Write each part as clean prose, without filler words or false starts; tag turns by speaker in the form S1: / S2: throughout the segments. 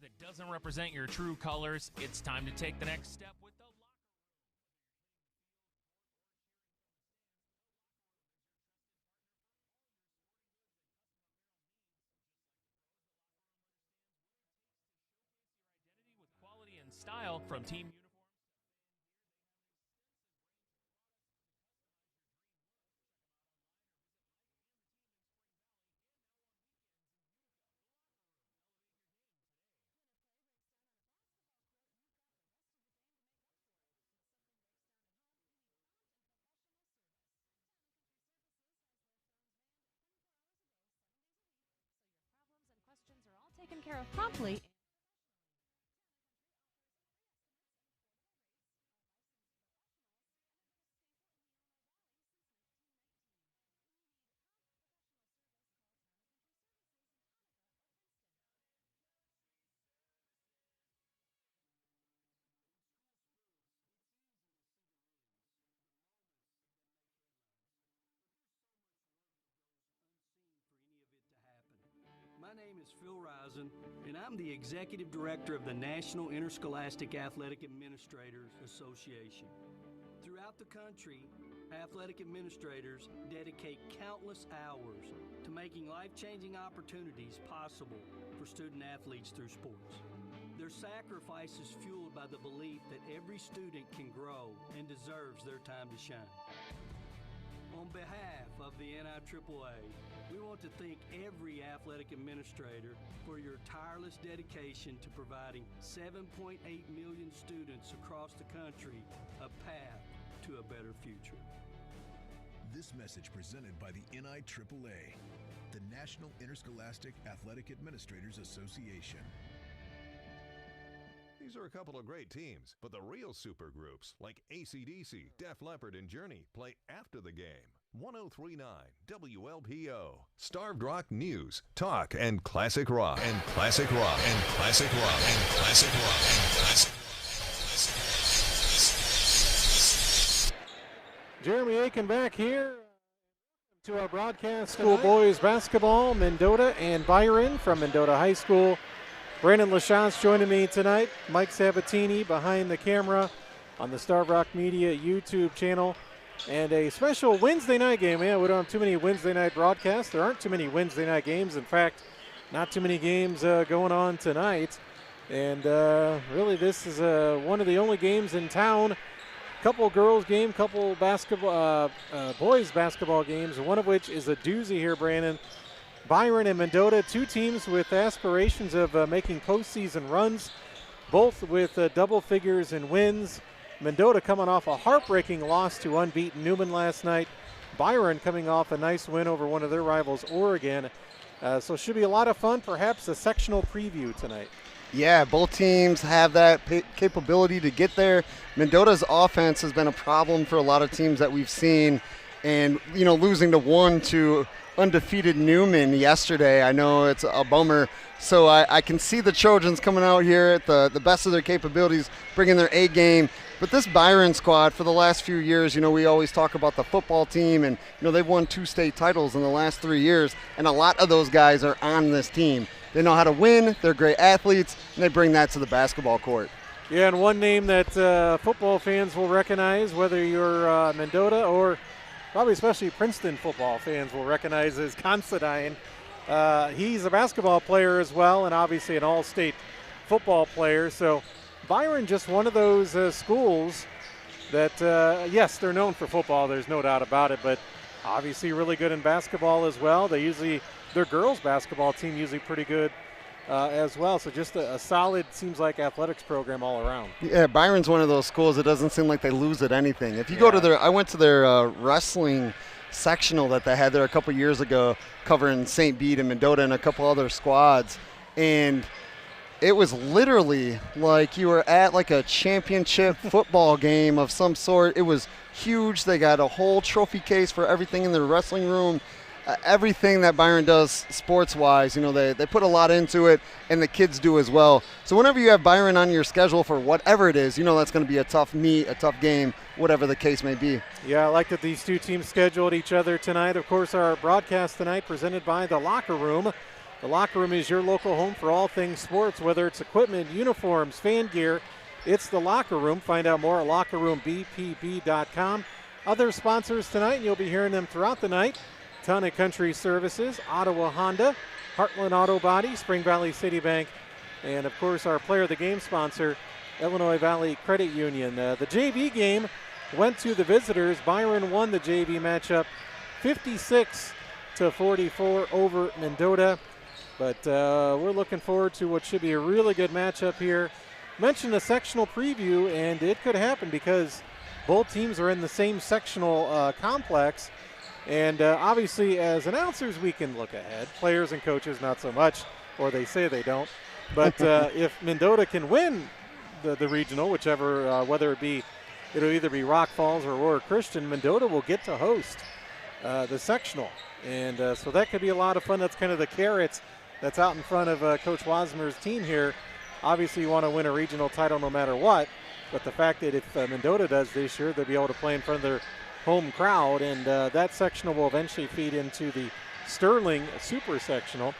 S1: that doesn't represent your true colors, it's time to take the next step with the locker room. With quality and style from team uniforms.
S2: Questions are all taken care of promptly.
S3: My name is Phil Risen, and I'm the Executive Director of the National Interscholastic Athletic Administrators Association. Throughout the country, athletic administrators dedicate countless hours to making life-changing opportunities possible for student athletes through sports. Their sacrifice is fueled by the belief that every student can grow and deserves their time to shine. On behalf of the NIAAA, we want to thank every athletic administrator for your tireless dedication to providing 7.8 million students across the country a path to a better future.
S4: This message presented by the NIAAA, the National Interscholastic Athletic Administrators Association.
S5: These are a couple of great teams, but the real supergroups like AC/DC, Def Leppard, and Journey play after the game. 103.9 WLPO. Starved Rock News, Talk, and Classic Rock. And Classic Rock. And Classic Rock. And Classic Rock. And Classic Rock.
S6: Jeremy Aiken back here to our broadcast. Schoolboys basketball, Mendota and Byron from Mendota High School. Brandon LaChance joining me tonight. Mike Sabatini behind the camera on the Starved Rock Media YouTube channel. And a special Wednesday night game. Yeah, we don't have too many Wednesday night broadcasts. There aren't too many Wednesday night games. In fact, not too many games going on tonight. And really, this is one of the only games in town. Couple girls game, couple basketball, boys basketball games, one of which is a doozy here, Brandon. Byron and Mendota, two teams with aspirations of making postseason runs, both with double figures in wins. Mendota coming off a heartbreaking loss to unbeaten Newman last night. Byron coming off a nice win over one of their rivals, Oregon. So it should be a lot of fun, perhaps a sectional preview tonight.
S7: Yeah, both teams have that capability to get there. Mendota's offense has been a problem for a lot of teams that we've seen. And, you know, losing to undefeated Newman yesterday, I know it's a bummer. So I can see the Trojans coming out here at the best of their capabilities, bringing their A game. But this Byron squad, for the last few years, you know, we always talk about the football team, and, you know, they've won 2 state titles in the last 3 years, and a lot of those guys are on this team. They know how to win, they're great athletes, and they bring that to the basketball court.
S6: Yeah, and one name that football fans will recognize, whether you're Mendota or probably especially Princeton football fans will recognize, is Considine. He's a basketball player as well, and obviously an all-state football player. So Byron, just one of those schools that, yes, they're known for football, there's no doubt about it, but obviously really good in basketball as well. Their girls basketball team usually pretty good as well. So just a solid, seems like, athletics program all around.
S7: Yeah, Byron's one of those schools that doesn't seem like they lose at anything. If you go to I went to their wrestling sectional that they had there a couple years ago, covering St. Bede and Mendota and a couple other squads, and it was literally like you were at like a championship football game of some sort. It was huge. They got a whole trophy case for everything in their wrestling room. Everything that Byron does sports-wise, you know, they put a lot into it, and the kids do as well. So whenever you have Byron on your schedule for whatever it is, you know that's going to be a tough meet, a tough game, whatever the case may be.
S6: Yeah, I like that these two teams scheduled each other tonight. Of course, our broadcast tonight presented by The Locker Room. The Locker Room is your local home for all things sports, whether it's equipment, uniforms, fan gear. It's The Locker Room. Find out more at lockerroombpp.com. Other sponsors tonight, and you'll be hearing them throughout the night. Ton of Country Services, Ottawa Honda, Heartland Auto Body, Spring Valley City Bank, and, of course, our player of the game sponsor, Illinois Valley Credit Union. The JV game went to the visitors. Byron won the JV matchup 56-44 over Mendota. But we're looking forward to what should be a really good matchup here. Mentioned a sectional preview, and it could happen because both teams are in the same sectional complex. And obviously, as announcers, we can look ahead. Players and coaches, not so much, or they say they don't. But if Mendota can win the regional, whichever, whether it'll either be Rock Falls or Aurora Christian, Mendota will get to host the sectional. And so that could be a lot of fun. That's kind of the carrots that's out in front of Coach Wasmer's team here. Obviously, you want to win a regional title no matter what. But the fact that if Mendota does this year, they'll be able to play in front of their home crowd. And that sectional will eventually feed into the Sterling Super Sectional.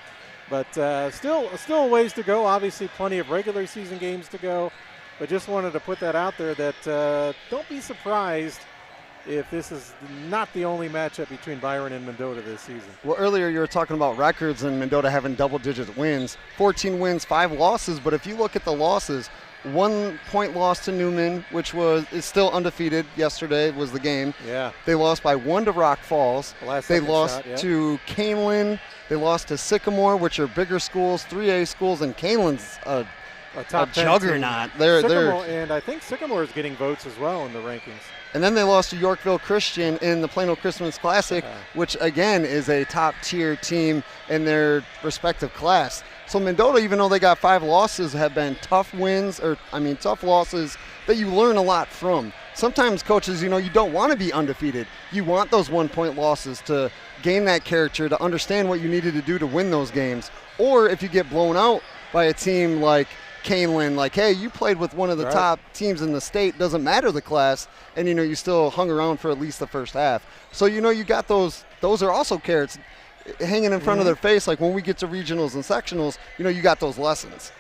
S6: But still a ways to go. Obviously, plenty of regular season games to go. But just wanted to put that out there that don't be surprised if this is not the only matchup between Byron and Mendota this season.
S7: Well, earlier you were talking about records and Mendota having double-digit wins. 14 wins, 5 losses. But if you look at the losses, 1 point loss to Newman, which is still undefeated. Yesterday was the game.
S6: Yeah.
S7: They lost by 1 to Rock Falls. They lost
S6: shot, yeah.
S7: to Canelan. They lost to Sycamore, which are bigger schools, 3A schools, and Canelan's a
S6: top
S7: juggernaut.
S6: And I think Sycamore is getting votes as well in the rankings.
S7: And then they lost to Yorkville Christian in the Plano Christmas Classic, which again is a top-tier team in their respective class. So Mendota, even though they got 5 losses, have been tough losses that you learn a lot from. Sometimes coaches, you don't want to be undefeated. You want those 1 point losses to gain that character, to understand what you needed to do to win those games. Or if you get blown out by a team like Canelan, like, hey, you played with one of the top teams in the state, doesn't matter the class, and you still hung around for at least the first half. So you got those are also carrots hanging in front of their face. Like when we get to regionals and sectionals, you got those lessons.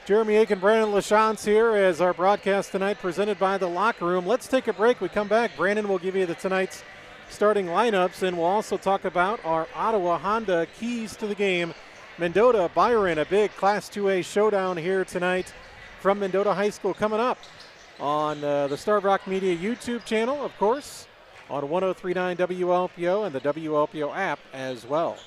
S6: Jeremy Aiken, Brandon LaChance here as our broadcast tonight presented by The Locker Room. Let's take a break. We come back. Brandon will give you tonight's starting lineups, and we'll also talk about our Ottawa Honda keys to the game. Mendota, Byron, a big Class 2A showdown here tonight from Mendota High School coming up on the Starved Rock Media YouTube channel, of course, on 103.9 WLPO and the WLPO app as well.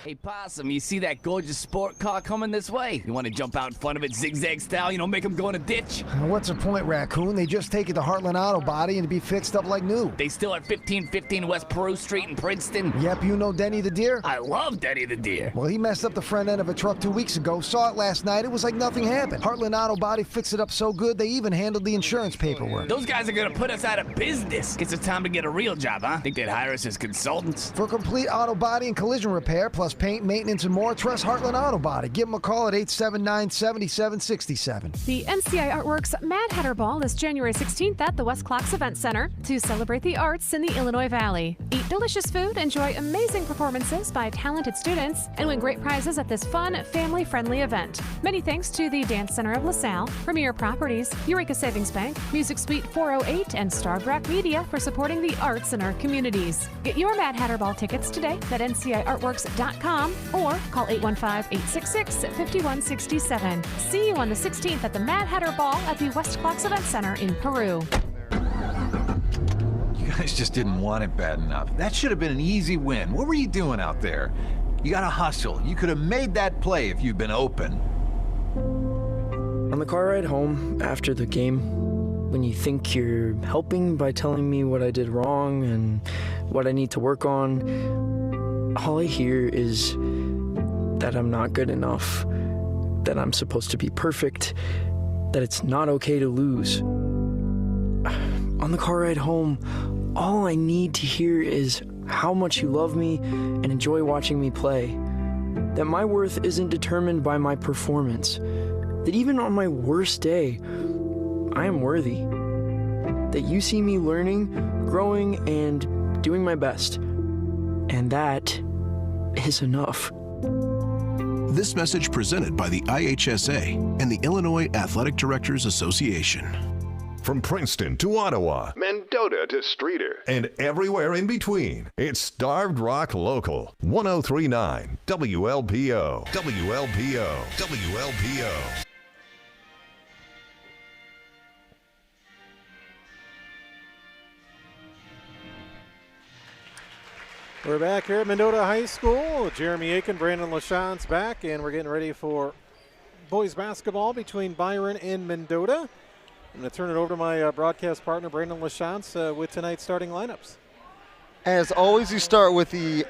S8: Hey, Possum, you see that gorgeous sport car coming this way? You want to jump out in front of it zigzag style, make them go in a ditch?
S9: What's the point, Raccoon? They just take it to Heartland Auto Body and be fixed up like new.
S8: They still at 1515 West Peru Street in Princeton?
S9: Yep, you know Denny the Deer?
S8: I love Denny the Deer.
S9: Well, he messed up the front end of a truck 2 weeks ago. Saw it last night. It was like nothing happened. Heartland Auto Body fixed it up so good, they even handled the insurance paperwork.
S8: Those guys are going to put us out of business. Guess it's time to get a real job, huh? Think they'd hire us as consultants?
S9: For complete auto body and collision repair, plus paint, maintenance, and more, trust Heartland Auto Body. Give them a call at 879-7767.
S2: The NCI Artworks Mad Hatter Ball is January 16th at the West Clocks Event Center to celebrate the arts in the Illinois Valley. Eat delicious food, enjoy amazing performances by talented students, and win great prizes at this fun, family-friendly event. Many thanks to the Dance Center of LaSalle, Premier Properties, Eureka Savings Bank, Music Suite 408, and Starved Rock Media for supporting the arts in our communities. Get your Mad Hatter Ball tickets today at nciartworks.com or call 815-866-5167. See you on the 16th at the Mad Hatter Ball at the West Clocks Event Center in Peru.
S10: You guys just didn't want it bad enough. That should have been an easy win. What were you doing out there? You got to hustle. You could have made that play if you'd been open.
S11: On the car ride home after the game, when you think you're helping by telling me what I did wrong and what I need to work on, all I hear is that I'm not good enough, that I'm supposed to be perfect, that it's not okay to lose. On the car ride home, all I need to hear is how much you love me and enjoy watching me play, that my worth isn't determined by my performance, that even on my worst day, I am worthy, that you see me learning, growing, and doing my best, and that is enough.
S4: This message presented by the IHSA and the Illinois Athletic Directors Association.
S5: From Princeton to Ottawa, Mendota to Streeter, and everywhere in between, it's Starved Rock Local. 1039 WLPO. WLPO. WLPO.
S6: We're back here at Mendota High School. Jeremy Aiken, Brandon LaChance back, and we're getting ready for boys basketball between Byron and Mendota. I'm going to turn it over to my broadcast partner, Brandon LaChance, with tonight's starting lineups.
S7: As always, you start with the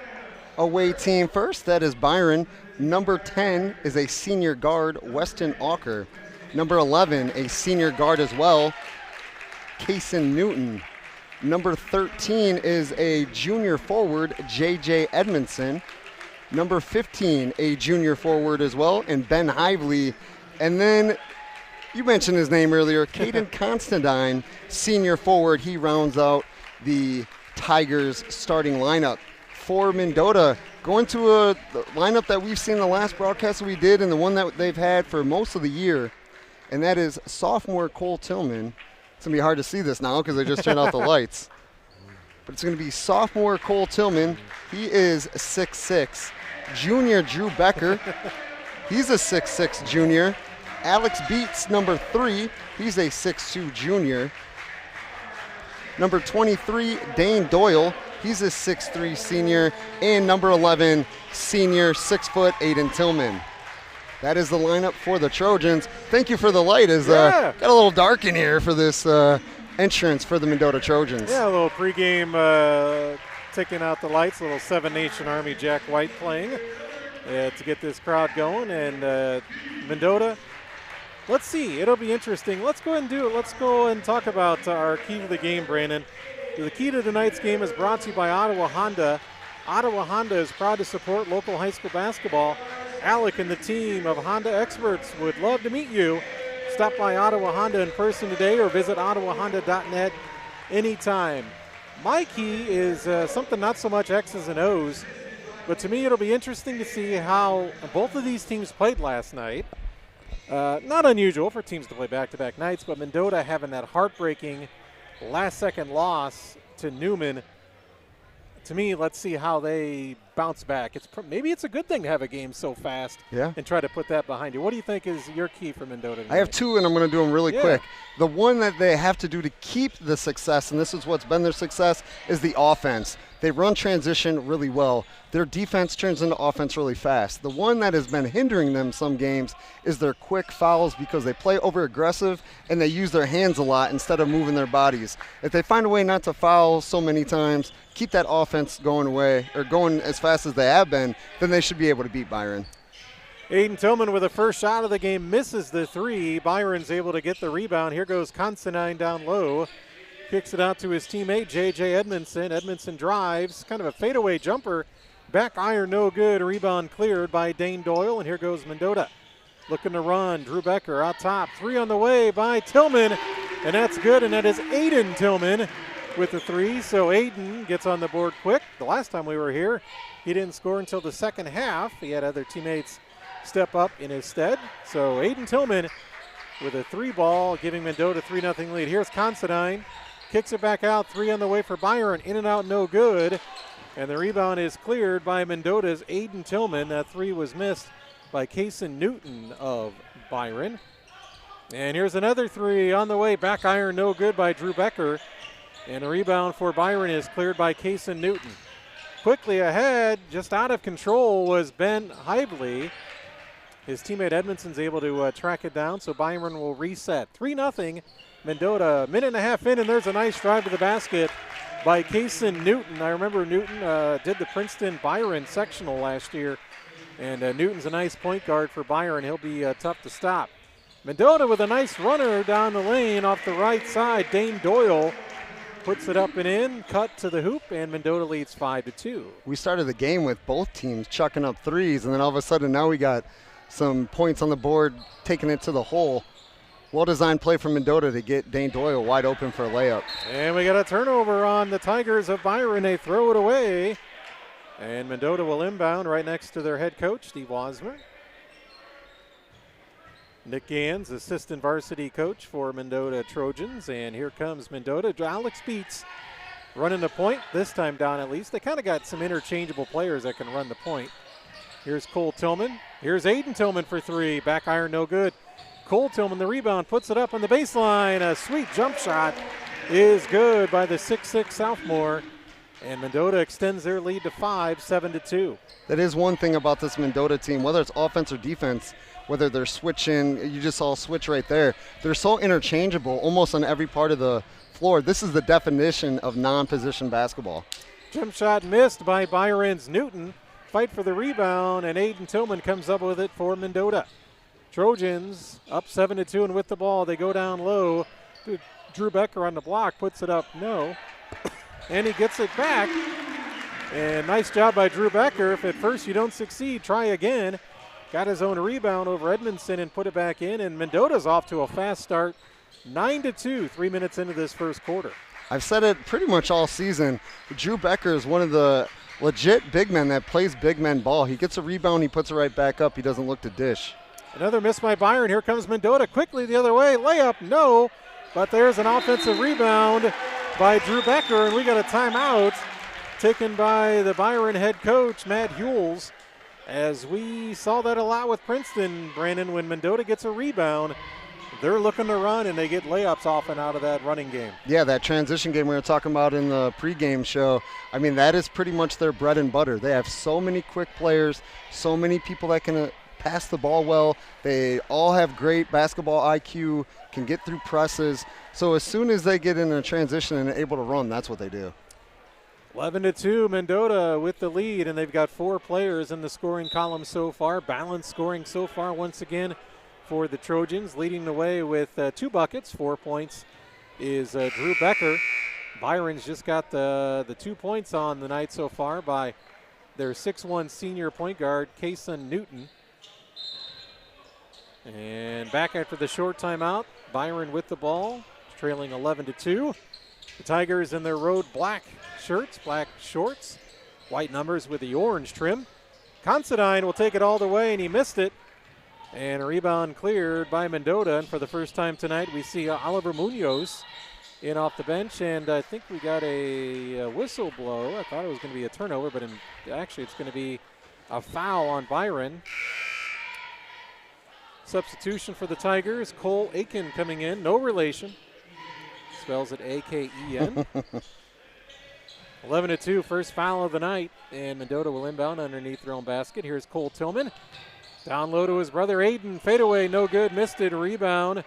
S7: away team first. That is Byron. Number 10 is a senior guard, Weston Auker. Number 11, a senior guard as well, Kaysen Newton. Number 13 is a junior forward, J.J. Edmondson. Number 15, a junior forward as well, and Ben Hively. And then you mentioned his name earlier, Caden Constantine, senior forward. He rounds out the Tigers starting lineup. For Mendota, going to a lineup that we've seen the last broadcast we did and the one that they've had for most of the year, and that is sophomore Cole Tillman. It's going to be hard to see this now because they just turned out the lights. But it's going to be sophomore Cole Tillman. He is 6'6". Junior Drew Becker. He's a 6'6" junior. Alex Beats, number 3. He's a 6'2" junior. Number 23, Dane Doyle. He's a 6'3" senior. And number 11, senior 6 foot Aiden Tillman. That is the lineup for the Trojans. Thank you for the light. Got a little dark in here for this entrance for the Mendota Trojans.
S6: Yeah, a little pregame ticking out the lights, a little Seven Nation Army Jack White playing to get this crowd going. And Mendota, let's see. It'll be interesting. Let's go ahead and do it. Let's go and talk about our key to the game, Brandon. The key to tonight's game is brought to you by Ottawa Honda. Ottawa Honda is proud to support local high school basketball. Alec and the team of Honda experts would love to meet you. Stop by Ottawa Honda in person today or visit ottawahonda.net anytime. My key is something not so much X's and O's, but to me it'll be interesting to see how both of these teams played last night. Not unusual for teams to play back-to-back nights, but Mendota having that heartbreaking last-second loss to Newman. To me, let's see how they bounce back. Maybe it's a good thing to have a game so fast and try to put that behind you. What do you think is your key for Mendota tonight?
S7: I have 2, and I'm going to do them really quick. The one that they have to do to keep the success, and this is what's been their success, is the offense. They run transition really well. Their defense turns into offense really fast. The one that has been hindering them some games is their quick fouls because they play over aggressive and they use their hands a lot instead of moving their bodies. If they find a way not to foul so many times, keep that offense going as fast as they have been, then they should be able to beat Byron.
S6: Aiden Tillman with the first shot of the game misses the 3. Byron's able to get the rebound. Here goes Constantine down low. Kicks it out to his teammate, J.J. Edmondson. Edmondson drives, kind of a fadeaway jumper. Back iron, no good. Rebound cleared by Dane Doyle, and here goes Mendota. Looking to run, Drew Becker out top. 3 on the way by Tillman, and that's good, and that is Aiden Tillman with the 3. So Aiden gets on the board quick. The last time we were here, he didn't score until the second half. He had other teammates step up in his stead. So Aiden Tillman with a 3 ball, giving Mendota a 3-0 lead. Here's Constantine. Kicks it back out, 3 on the way for Byron. In and out, no good. And the rebound is cleared by Mendota's Aiden Tillman. That 3 was missed by Kaysen Newton of Byron. And here's another 3 on the way. Back iron, no good by Drew Becker. And the rebound for Byron is cleared by Kaysen Newton. Quickly ahead, just out of control, was Ben Hively. His teammate Edmondson's able to track it down, so Byron will reset. 3-0. Mendota, minute and a half in, and there's a nice drive to the basket by Kaysen Newton. I remember Newton did the Princeton-Byron sectional last year, and Newton's a nice point guard for Byron. He'll be tough to stop. Mendota with a nice runner down the lane off the right side. Dane Doyle puts it up and in, cut to the hoop, and Mendota leads 5-2.
S7: We started the game with both teams chucking up 3s, and then all of a sudden now we got some points on the board, taking it to the hole. Well-designed play from Mendota to get Dane Doyle wide open for a layup.
S6: And we got a turnover on the Tigers of Byron. They throw it away. And Mendota will inbound right next to their head coach, Steve Wasmer. Nick Gans, assistant varsity coach for Mendota Trojans. And here comes Mendota. Alex Beats running the point, this time down at least. They kind of got some interchangeable players that can run the point. Here's Cole Tillman. Here's Aiden Tillman for three. Back iron, no good. Cole Tillman, the rebound, puts it up on the baseline. A sweet jump shot is good by the 6'6 sophomore. And Mendota extends their lead to 5, 7-2.
S7: That is one thing about this Mendota team, whether it's offense or defense, whether they're switching, you just saw a switch right there. They're so interchangeable almost on every part of the floor. This is the definition of non-position basketball.
S6: Jump shot missed by Byron's Newton. Fight for the rebound, and Aiden Tillman comes up with it for Mendota. Trojans up 7-2, and with the ball, they go down low. Drew Becker on the block, puts it up, no. And he gets it back. And nice job by Drew Becker. If at first you don't succeed, try again. Got his own rebound over Edmondson and put it back in. And Mendota's off to a fast start. 9-2, 3 minutes into this first quarter.
S7: I've said it pretty much all season. Drew Becker is one of the legit big men that plays big men ball. He gets a rebound, he puts it right back up. He doesn't look to dish.
S6: Another miss by Byron. Here comes Mendota quickly the other way. Layup, no. But there's an offensive rebound by Drew Becker, and we got a timeout taken by the Byron head coach, Matt Hewells, as we saw that a lot with Princeton, Brandon. When Mendota gets a rebound, they're looking to run, and they get layups off and out of that running game.
S7: Yeah, that transition game we were talking about in the pregame show, I mean, that is pretty much their bread and butter. They have so many quick players, so many people that can pass the ball well. They all have great basketball IQ, can get through presses. So as soon as they get in a transition and are able to run, that's what they do.
S6: 11-2, Mendota with the lead, and they've got 4 players in the scoring column so far. Balanced scoring so far once again for the Trojans. Leading the way with 2 buckets, 4 points is Drew Becker. Byron's just got the 2 points on the night so far by their 6'1 senior point guard, Kason Newton. And back after the short timeout, Byron with the ball, trailing 11-2. The Tigers in their road black shirts, black shorts, white numbers with the orange trim. Considine will take it all the way, and he missed it. And a rebound cleared by Mendota. And for the first time tonight, we see Oliver Munoz in off the bench. And I think we got a whistle blow. I thought it was going to be a turnover, but actually it's going to be a foul on Byron. Substitution for the Tigers, Cole Aiken coming in, no relation. Spells it A-K-E-N. 11-2, first foul of the night, and Mendota will inbound underneath their own basket. Here's Cole Tillman. Down low to his brother Aiden, fadeaway, no good, missed it, rebound.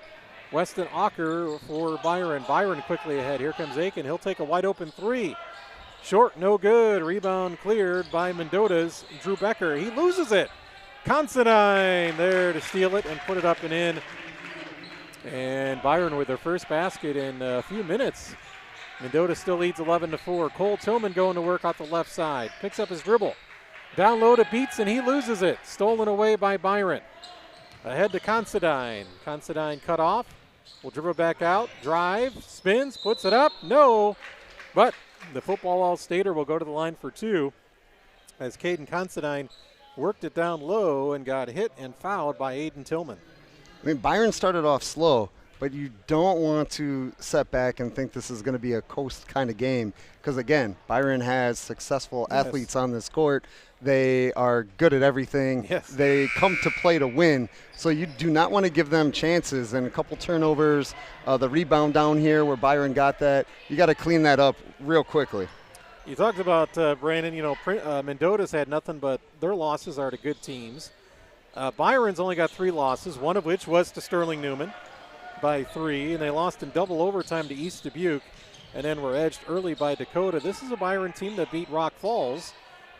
S6: Weston Ocker for Byron. Byron quickly ahead, here comes Aiken, he'll take a wide open 3. Short, no good, rebound cleared by Mendota's Drew Becker. He loses it. Considine there to steal it and put it up and in. And Byron with their first basket in a few minutes. Mendota still leads 11-4. Cole Tillman going to work off the left side. Picks up his dribble. Down low to Beats, and he loses it. Stolen away by Byron. Ahead to Considine. Considine cut off. Will dribble back out. Drive. Spins. Puts it up. No. But the football all-stater will go to the line for 2 as Caden Considine worked it down low and got hit and fouled by Aiden Tillman.
S7: I mean, Byron started off slow, but you don't want to set back and think this is going to be a coast kind of game because, again, Byron has successful athletes on this court. They are good at everything.
S6: Yes.
S7: They come to play to win. So you do not want to give them chances. And a couple turnovers, the rebound down here where Byron got that, you got to clean that up real quickly.
S6: You talked about, Brandon, Mendota's had nothing but their losses are to good teams. Byron's only got 3 losses, one of which was to Sterling Newman by 3, and they lost in double overtime to East Dubuque and then were edged early by Dakota. This is a Byron team that beat Rock Falls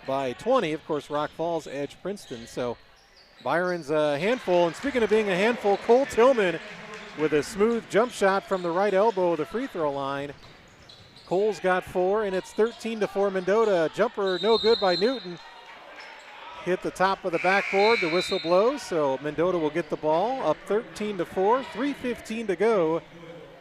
S6: by 20. Of course, Rock Falls edged Princeton, so Byron's a handful. And speaking of being a handful, Cole Tillman with a smooth jump shot from the right elbow of the free throw line. Cole's got 4, and it's 13-4 Mendota. Jumper no good by Newton. Hit the top of the backboard. The whistle blows, so Mendota will get the ball up 13-4. 3:15 to go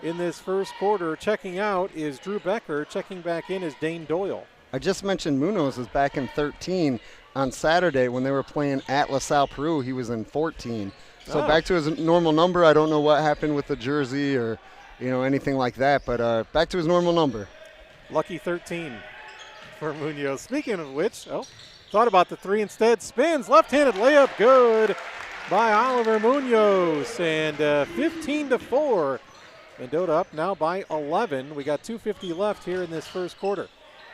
S6: in this first quarter. Checking out is Drew Becker. Checking back in is Dane Doyle.
S7: I just mentioned Munoz is back in 13. On Saturday when they were playing at LaSalle, Peru, he was in 14. So back to his normal number. I don't know what happened with the jersey or, anything like that, but back to his normal number.
S6: Lucky 13 for Munoz. Speaking of which, thought about the three instead. Spins, left-handed layup, good by Oliver Munoz. And 15-4. Mendota up now by 11. We got 2:50 left here in this first quarter.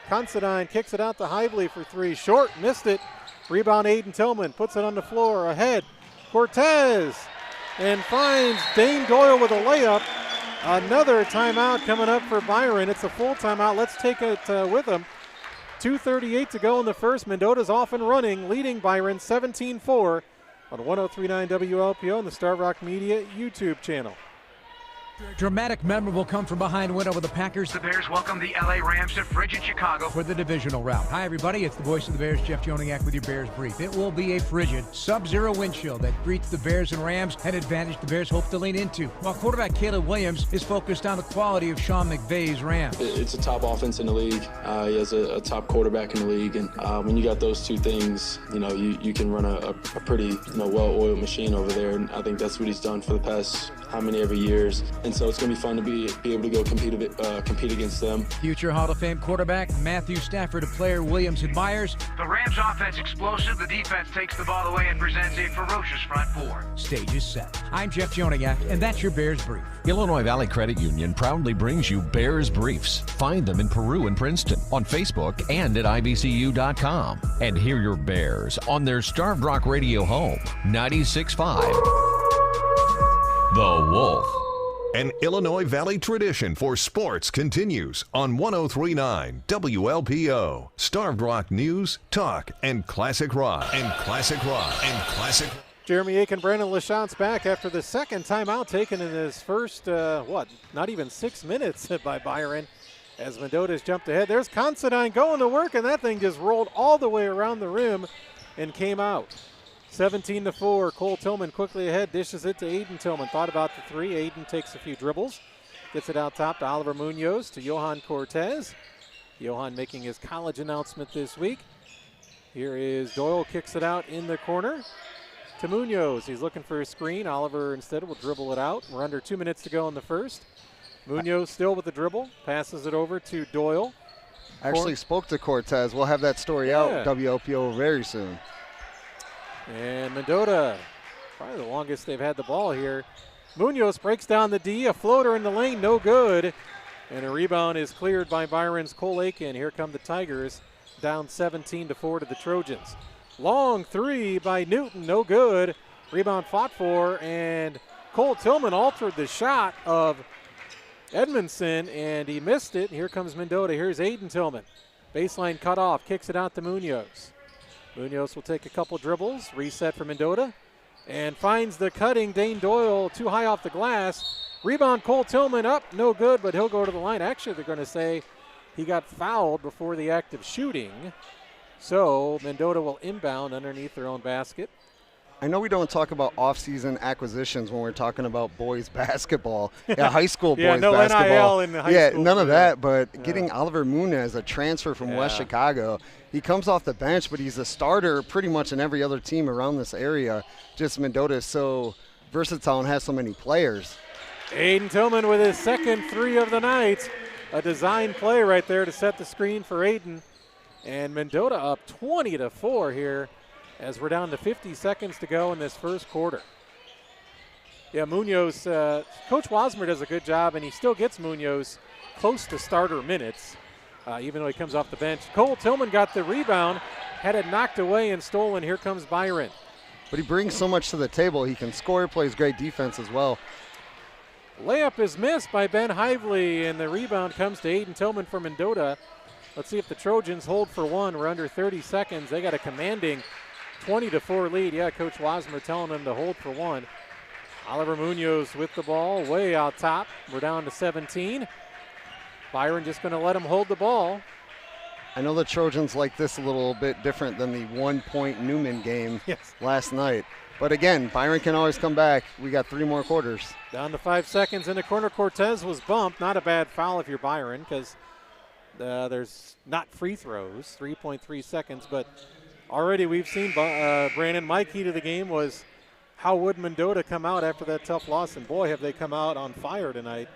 S6: Considine kicks it out to Hively for three. Short, missed it. Rebound Aiden Tillman, puts it on the floor, ahead. Cortez, and finds Dane Doyle with a layup. Another timeout coming up for Byron. It's a full timeout. Let's take it with him. 2:38 to go in the first. Mendota's off and running, leading Byron 17-4 on 103.9 WLPO and the Star Rock Media YouTube channel.
S12: Dramatic, memorable come from behind win over the Packers.
S13: The Bears welcome the LA Rams to frigid Chicago
S12: for the divisional round. Hi, everybody. It's the voice of the Bears, Jeff Joniak, with your Bears brief. It will be a frigid, sub-zero wind chill that greets the Bears and Rams, an advantage the Bears hope to lean into. While quarterback Caleb Williams is focused on the quality of Sean McVay's Rams.
S14: It's a top offense in the league. He has a top quarterback in the league, and when you got those two things, you can run a pretty well-oiled machine over there. And I think that's what he's done for the past every years. And so it's going to be fun to be able to go compete against them.
S12: Future Hall of Fame quarterback Matthew Stafford, a player Williams admires.
S13: The Rams offense explosive. The defense takes the ball away and presents a ferocious front four.
S12: Stage is set. I'm Jeff Joniak, and that's your Bears Brief.
S15: Illinois Valley Credit Union proudly brings you Bears Briefs. Find them in Peru and Princeton, on Facebook and at ibcu.com. And hear your Bears on their Starved Rock Radio home, 96.5. The Wolf.
S5: An Illinois Valley tradition for sports continues on 103.9 WLPO. Starved Rock News, Talk, and Classic Rock.
S6: Jeremy Aiken, Brandon Lachance back after the second timeout taken in his first, not even 6 minutes by Byron as Mendota's jumped ahead. There's Considine going to work, and that thing just rolled all the way around the rim and came out. 17-4. Cole Tillman quickly ahead, dishes it to Aiden Tillman. Thought about the three. Aiden takes a few dribbles, gets it out top to Oliver Munoz, to Johan Cortez. Johan making his college announcement this week. Here is Doyle, kicks it out in the corner to Munoz. He's looking for a screen. Oliver instead will dribble it out. We're under 2 minutes to go in the first. Munoz still with the dribble, passes it over to Doyle.
S7: I actually spoke to Cortez. We'll have that story out WLPO very soon.
S6: And Mendota, probably the longest they've had the ball here. Munoz breaks down the D, a floater in the lane, no good. And a rebound is cleared by Byron's Cole Aiken. Here come the Tigers, down 17-4 to the Trojans. Long three by Newton, no good. Rebound fought for, and Cole Tillman altered the shot of Edmondson, and he missed it. Here comes Mendota. Here's Aiden Tillman. Baseline cut off, kicks it out to Munoz. Munoz will take a couple dribbles, reset for Mendota, and finds the cutting Dane Doyle too high off the glass. Rebound Cole Tillman up, no good, but he'll go to the line. Actually, they're going to say he got fouled before the act of shooting. So Mendota will inbound underneath their own basket.
S7: I know we don't talk about off-season acquisitions when we're talking about boys basketball. High school boys basketball.
S6: NIL in the high school.
S7: None of that, but getting Oliver Munoz, a transfer from West Chicago. He comes off the bench, but he's a starter pretty much in every other team around this area. Just Mendota is so versatile and has so many players.
S6: Aiden Tillman with his second three of the night. A design play right there to set the screen for Aiden. And Mendota up 20-4 here, as we're down to 50 seconds to go in this first quarter. Munoz, Coach Wasmer does a good job, and he still gets Munoz close to starter minutes, even though he comes off the bench. Cole Tillman got the rebound, had it knocked away and stolen. Here comes Byron.
S7: But he brings so much to the table. He can score, plays great defense as well.
S6: Layup is missed by Ben Hively, and the rebound comes to Aiden Tillman for Mendota. Let's see if the Trojans hold for one. We're under 30 seconds. They got a commanding 20-4 lead. Coach Wasmer telling them to hold for one. Oliver Munoz with the ball way out top. We're down to 17. Byron just going to let him hold the ball.
S7: I know the Trojans like this a little bit different than the 1 point Newman game last night. But again, Byron can always come back. We got 3 more quarters.
S6: Down to 5 seconds in the corner. Cortez was bumped. Not a bad foul if you're Byron, because There's not free throws, 3.3 seconds, but already we've seen, Brandon, my key to the game was how would Mendota come out after that tough loss, and boy, have they come out on fire tonight.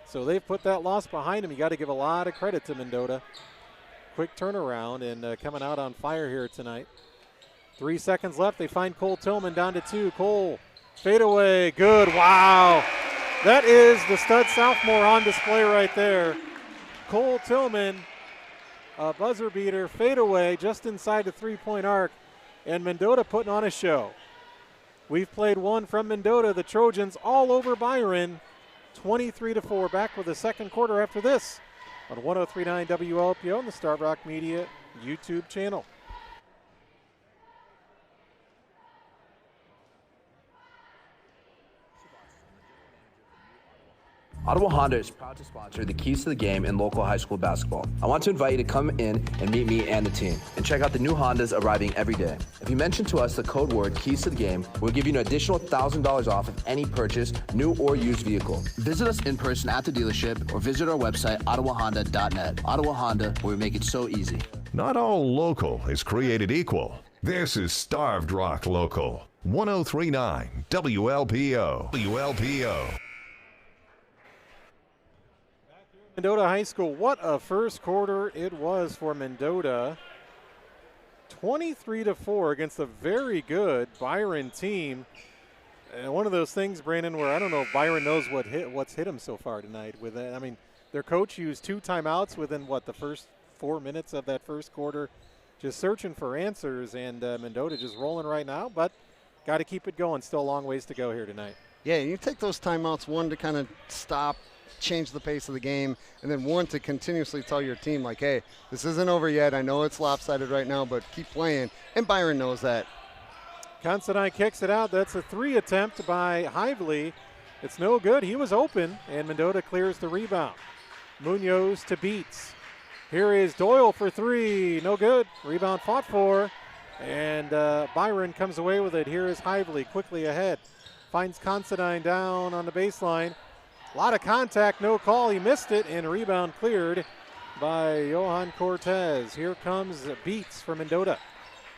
S6: So they've put that loss behind them. You got to give a lot of credit to Mendota. Quick turnaround and coming out on fire here tonight. 3 seconds left. They find Cole Tillman down to 2. Cole, fadeaway, good, wow. That is the stud sophomore on display right there. Cole Tillman, a buzzer beater, fadeaway just inside the three-point arc, and Mendota putting on a show. We've played one from Mendota, the Trojans all over Byron, 23-4. Back with the second quarter after this on 103.9 WLPO and the Starved Rock Media YouTube channel.
S16: Ottawa Honda is proud to sponsor the Keys to the Game in local high school basketball. I want to invite you to come in and meet me and the team and check out the new Hondas arriving every day. If you mention to us the code word Keys to the Game, we'll give you an additional $1,000 off of any purchase, new or used vehicle. Visit us in person at the dealership or visit our website, ottawahonda.net. Ottawa Honda, where we make it so easy.
S5: Not all local is created equal. This is Starved Rock Local. 103.9 WLPO. WLPO.
S6: Mendota High School, what a first quarter it was for Mendota. 23-4 against a very good Byron team. And one of those things, Brandon, where I don't know if Byron knows what's hit him so far tonight. With that, I mean, their coach used 2 timeouts within the first 4 minutes of that first quarter, just searching for answers. And Mendota just rolling right now, but got to keep it going. Still a long ways to go here tonight.
S7: Yeah, you take those timeouts, one to kind of stop, change the pace of the game, and then one to continuously tell your team, like, hey, this isn't over yet. I know it's lopsided right now, but keep playing. And Byron knows that.
S6: Considine kicks it out. That's a 3 attempt by Hively. It's no good. He was open, and Mendota clears the rebound. Munoz to Beats. Here is Doyle for 3. No good. Rebound fought for, and Byron comes away with it. Here is Hively quickly ahead. Finds Considine down on the baseline. A lot of contact, no call. He missed it, and rebound cleared by Johan Cortez. Here comes Beats for Mendota.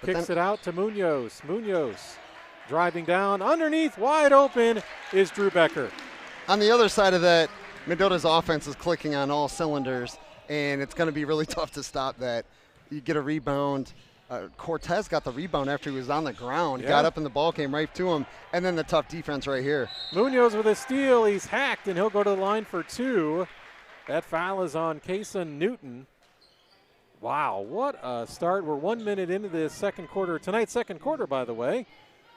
S6: Kicks it out to Munoz. Munoz driving down. Underneath, wide open, is Drew Becker.
S7: On the other side of that, Mendota's offense is clicking on all cylinders, and it's going to be really tough to stop that. You get a rebound. Cortez got the rebound after he was on the ground, got up in the ball, came right to him, and then the tough defense right here.
S6: Munoz with a steal. He's hacked, and he'll go to the line for 2. That foul is on Kason Newton. Wow, what a start. We're 1 minute into the second quarter. Tonight's second quarter, by the way,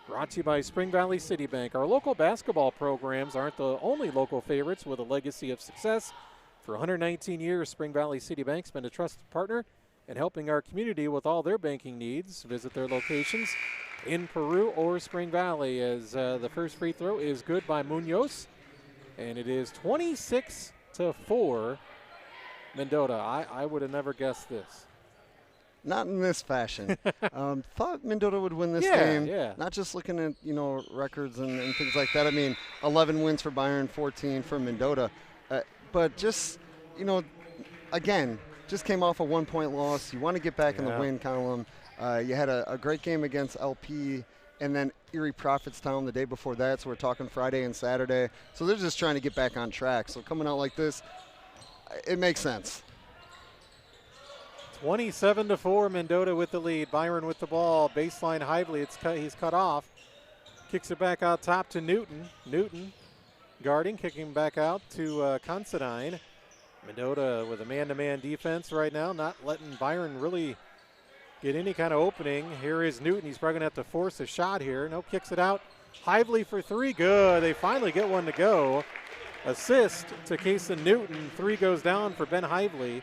S6: brought to you by Spring Valley City Bank. Our local basketball programs aren't the only local favorites with a legacy of success. For 119 years, Spring Valley City Bank's been a trusted partner and helping our community with all their banking needs. Visit their locations in Peru or Spring Valley, as the first free throw is good by Munoz, and it is 26-4 Mendota. I would have never guessed this.
S7: Not in this fashion. Thought Mendota would win this game. Yeah. Not just looking at, records and things like that. I mean, 11 wins for Byron, 14 for Mendota. But just, again, just came off a 1-point loss. You want to get back in the win column. You had a great game against LP and then Erie Prophetstown the day before that. So we're talking Friday and Saturday. So they're just trying to get back on track. So coming out like this, it makes sense.
S6: 27-4, Mendota with the lead. Byron with the ball. Baseline Hively. He's cut off. Kicks it back out top to Newton. Newton guarding, kicking back out to Considine. Mendota with a man-to-man defense right now, not letting Byron really get any kind of opening. Here is Newton. He's probably going to have to force a shot here. No, kicks it out. Hively for 3. Good. They finally get one to go. Assist to Kason Newton. 3 goes down for Ben Hively.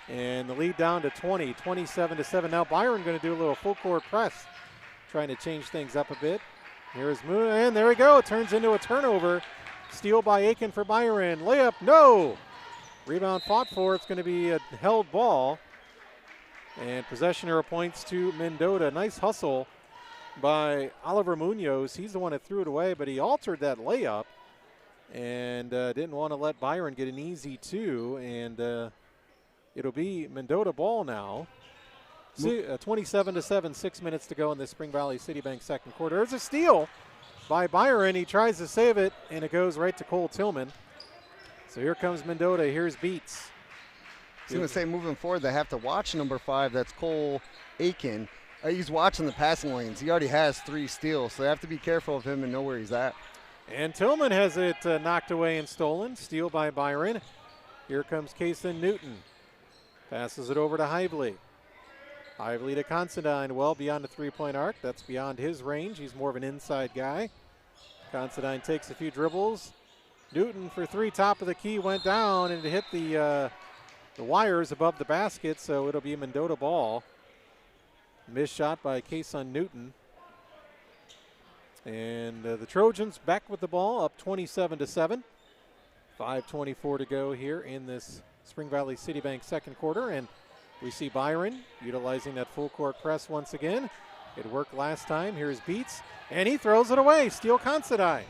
S6: And the lead down to 20, 27-7. Now Byron going to do a little full court press, trying to change things up a bit. Here's Moon, and there we go. It turns into a turnover. Steal by Aiken for Byron. Layup, no. Rebound fought for. It's going to be a held ball. And possession arrow points to Mendota. Nice hustle by Oliver Munoz. He's the one that threw it away, but he altered that layup and didn't want to let Byron get an easy 2. And It'll be Mendota ball now. 27-7, 6 minutes to go in the Spring Valley Citibank second quarter. There's a steal by Byron. He tries to save it, and it goes right to Cole Tillman. So here comes Mendota. Here's Beats.
S7: I was going to say, moving forward, they have to watch number 5. That's Cole Aiken. He's watching the passing lanes. He already has 3 steals, so they have to be careful of him and know where he's at.
S6: And Tillman has it knocked away and stolen. Steal by Byron. Here comes Kason Newton. Passes it over to Hively. Hively to Considine, well beyond the three-point arc. That's beyond his range. He's more of an inside guy. Considine takes a few dribbles. Newton for 3, top of the key, went down and hit the wires above the basket, so it'll be Mendota ball. Missed shot by Kason Newton. And the Trojans back with the ball, up 27-7. 5:24 to go here in this Spring Valley Citibank second quarter, and we see Byron utilizing that full court press once again. It worked last time. Here's Beats, and he throws it away. Steal Considine.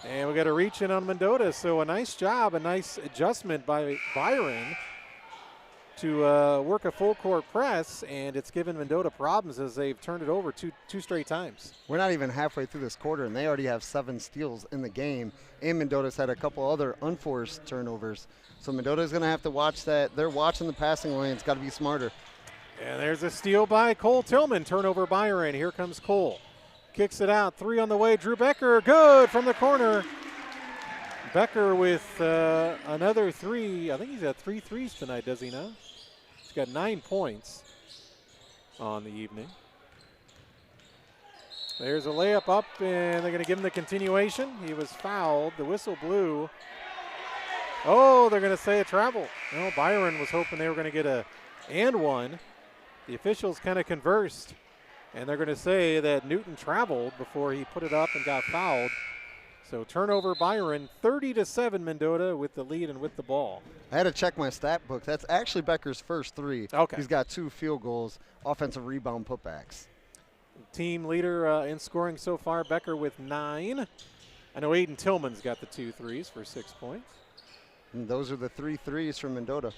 S6: And we got a reach in on Mendota, so a nice job, a nice adjustment by Byron to work a full court press, and it's given Mendota problems as they've turned it over two straight times.
S7: We're not even halfway through this quarter, and they already have 7 steals in the game, and Mendota's had a couple other unforced turnovers. So Mendota's going to have to watch that. They're watching the passing lanes, got to be smarter.
S6: And there's a steal by Cole Tillman. Turnover Byron. Here comes Cole. Kicks it out. 3 on the way. Drew Becker. Good from the corner. Becker with another 3. I think he's got 3 threes tonight, does he not? He's got 9 points on the evening. There's a layup up, and they're going to give him the continuation. He was fouled. The whistle blew. Oh, they're going to say a travel. No, Byron was hoping they were going to get a and one. The officials kind of conversed, and they're going to say that Newton traveled before he put it up and got fouled. So turnover Byron, 30-7 Mendota with the lead and with the ball.
S7: I had to check my stat book. That's actually Becker's first 3.
S6: Okay.
S7: He's got 2 field goals, offensive rebound putbacks.
S6: Team leader in scoring so far, Becker with 9. I know Aiden Tillman's got the 2 threes for 6 points.
S7: And those are the 3 threes from Mendota.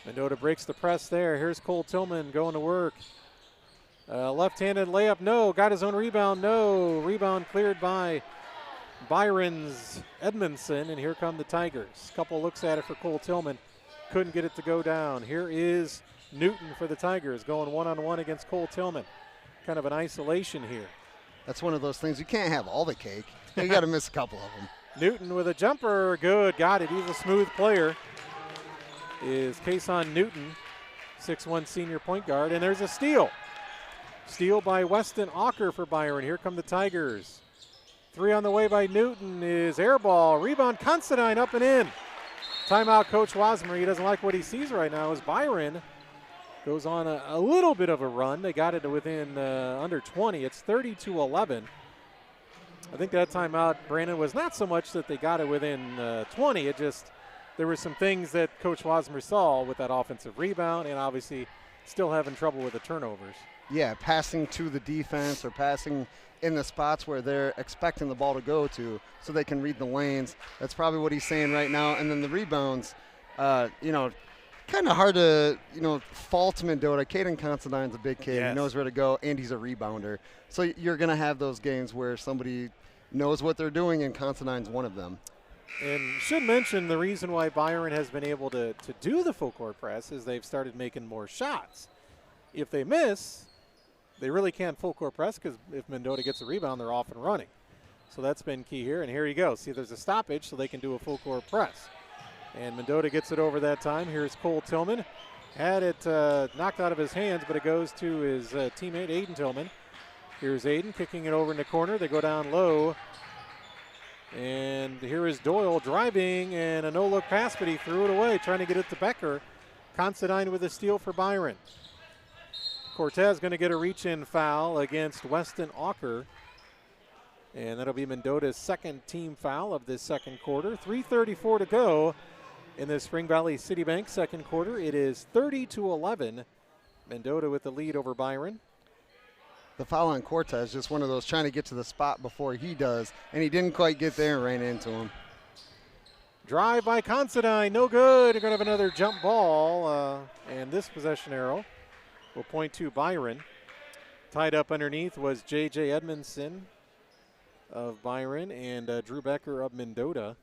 S6: Mendota breaks the press there. Here's Cole Tillman going to work. Left-handed layup, no. Got his own rebound, no. Rebound cleared by Byron's Edmondson, and here come the Tigers. Couple looks at it for Cole Tillman. Couldn't get it to go down. Here is Newton for the Tigers going one-on-one against Cole Tillman. Kind of an isolation here.
S7: That's one of those things. You can't have all the cake. You got to miss a couple of them.
S6: Newton with a jumper. Good. Got it. He's a smooth player. Is Kason Newton, 6'1" senior point guard. And there's a steal. Steal by Weston Auker for Byron. Here come the Tigers. 3 on the way by Newton is air ball. Rebound Considine up and in. Timeout Coach Wasmer. He doesn't like what he sees right now as Byron goes on a little bit of a run. They got it to within under 20. It's 30-11. I think that timeout, Brandon, was not so much that they got it within 20. It just, there were some things that Coach Wasmer saw with that offensive rebound and obviously still having trouble with the turnovers.
S7: Yeah, passing to the defense or passing in the spots where they're expecting the ball to go to so they can read the lanes. That's probably what he's saying right now. And then the rebounds, kind of hard to, fault Mendota. Caden Considine's a big kid. Yes. He knows where to go, and he's a rebounder. So you're going to have those games where somebody knows what they're doing, and Considine's one of them.
S6: And should mention the reason why Byron has been able to do the full court press is they've started making more shots. If they miss, they really can't full court press because if Mendota gets a rebound, they're off and running. So that's been key here. And here you go. See, there's a stoppage so they can do a full court press. And Mendota gets it over that time. Here's Cole Tillman. Had it knocked out of his hands, but it goes to his teammate, Aiden Tillman. Here's Aiden kicking it over in the corner. They go down low. And here is Doyle driving and a no-look pass, but he threw it away, trying to get it to Becker. Considine with a steal for Byron. Cortez going to get a reach-in foul against Weston Auker. And that'll be Mendota's second team foul of this second quarter. 3:34 to go in the Spring Valley Citibank second quarter. It is 30-11. Mendota with the lead over Byron.
S7: The foul on Cortez, just one of those trying to get to the spot before he does, and he didn't quite get there and ran into him.
S6: Drive by Considine, no good. They're going to have another jump ball, and this possession arrow will point to Byron. Tied up underneath was J.J. Edmondson of Byron and Drew Becker of Mendota.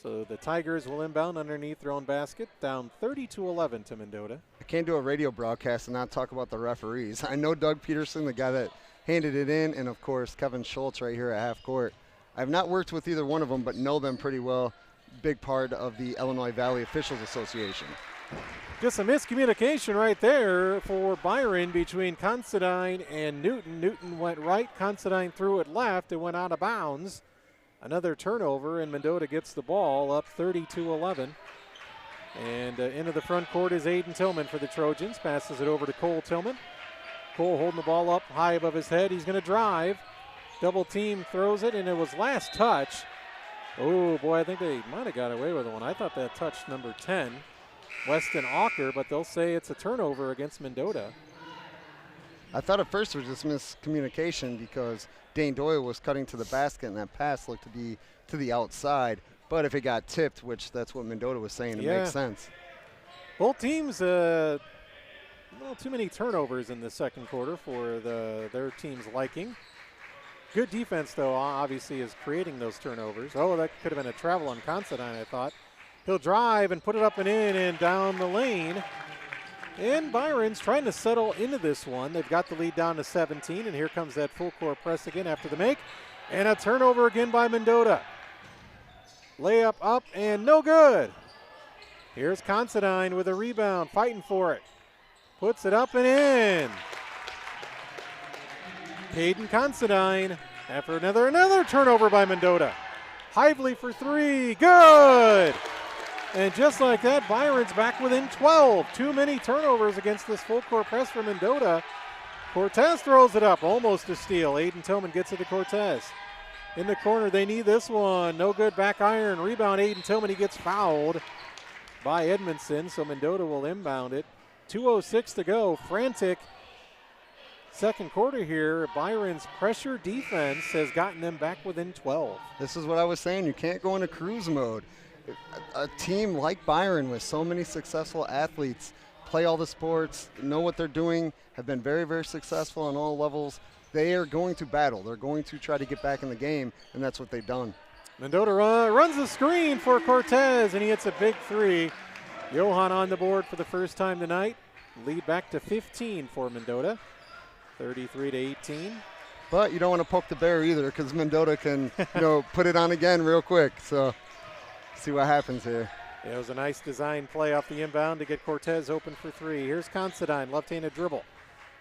S6: So the Tigers will inbound underneath their own basket, down 30-11 to Mendota.
S7: I can't do a radio broadcast and not talk about the referees. I know Doug Peterson, the guy that handed it in, and of course Kevin Schultz right here at half court. I've not worked with either one of them, but know them pretty well. Big part of the Illinois Valley Officials Association.
S6: Just a miscommunication right there for Byron between Considine and Newton. Newton went right, Considine threw it left. It went out of bounds. Another turnover, and Mendota gets the ball up 30-11. And into the front court is Aiden Tillman for the Trojans. Passes it over to Cole Tillman. Cole holding the ball up high above his head. He's going to drive. Double team throws it, and it was last touch. Oh, boy, I think they might have got away with one. I thought that touched number 10, Weston Auker, but they'll say it's a turnover against Mendota.
S7: I thought at first it was just miscommunication because Dane Doyle was cutting to the basket, and that pass looked to be to the outside. But if it got tipped, which that's what Mendota was saying, it makes sense.
S6: Both teams, a little too many turnovers in the second quarter for their team's liking. Good defense, though, obviously, is creating those turnovers. Oh, that could have been a travel on Considine, I thought. He'll drive and put it up and in and down the lane. And Byron's trying to settle into this one. They've got the lead down to 17, and here comes that full court press again after the make. And a turnover again by Mendota. Layup up and no good. Here's Considine with a rebound, fighting for it. Puts it up and in. Caden Considine after another turnover by Mendota. Hively for three, good! And just like that, Byron's back within 12. Too many turnovers against this full court press for Mendota. Cortez throws it up, almost a steal. Aiden Tillman gets it to Cortez. In the corner, they need this one. No good, back iron, rebound Aiden Tillman. He gets fouled by Edmondson, so Mendota will inbound it. 2:06 to go, frantic second quarter here. Byron's pressure defense has gotten them back within 12.
S7: This is what I was saying. You can't go into cruise mode. A team like Byron with so many successful athletes, play all the sports, know what they're doing, have been very, very successful on all levels. They are going to battle. They're going to try to get back in the game, and that's what they've done.
S6: Mendota runs the screen for Cortez, and he hits a big three. Johan on the board for the first time tonight. Lead back to 15 for Mendota, 33-18.
S7: But you don't want to poke the bear either, because Mendota can, put it on again real quick. So see what happens here.
S6: It was a nice design play off the inbound to get Cortez open for three. Here's Considine, left-handed dribble.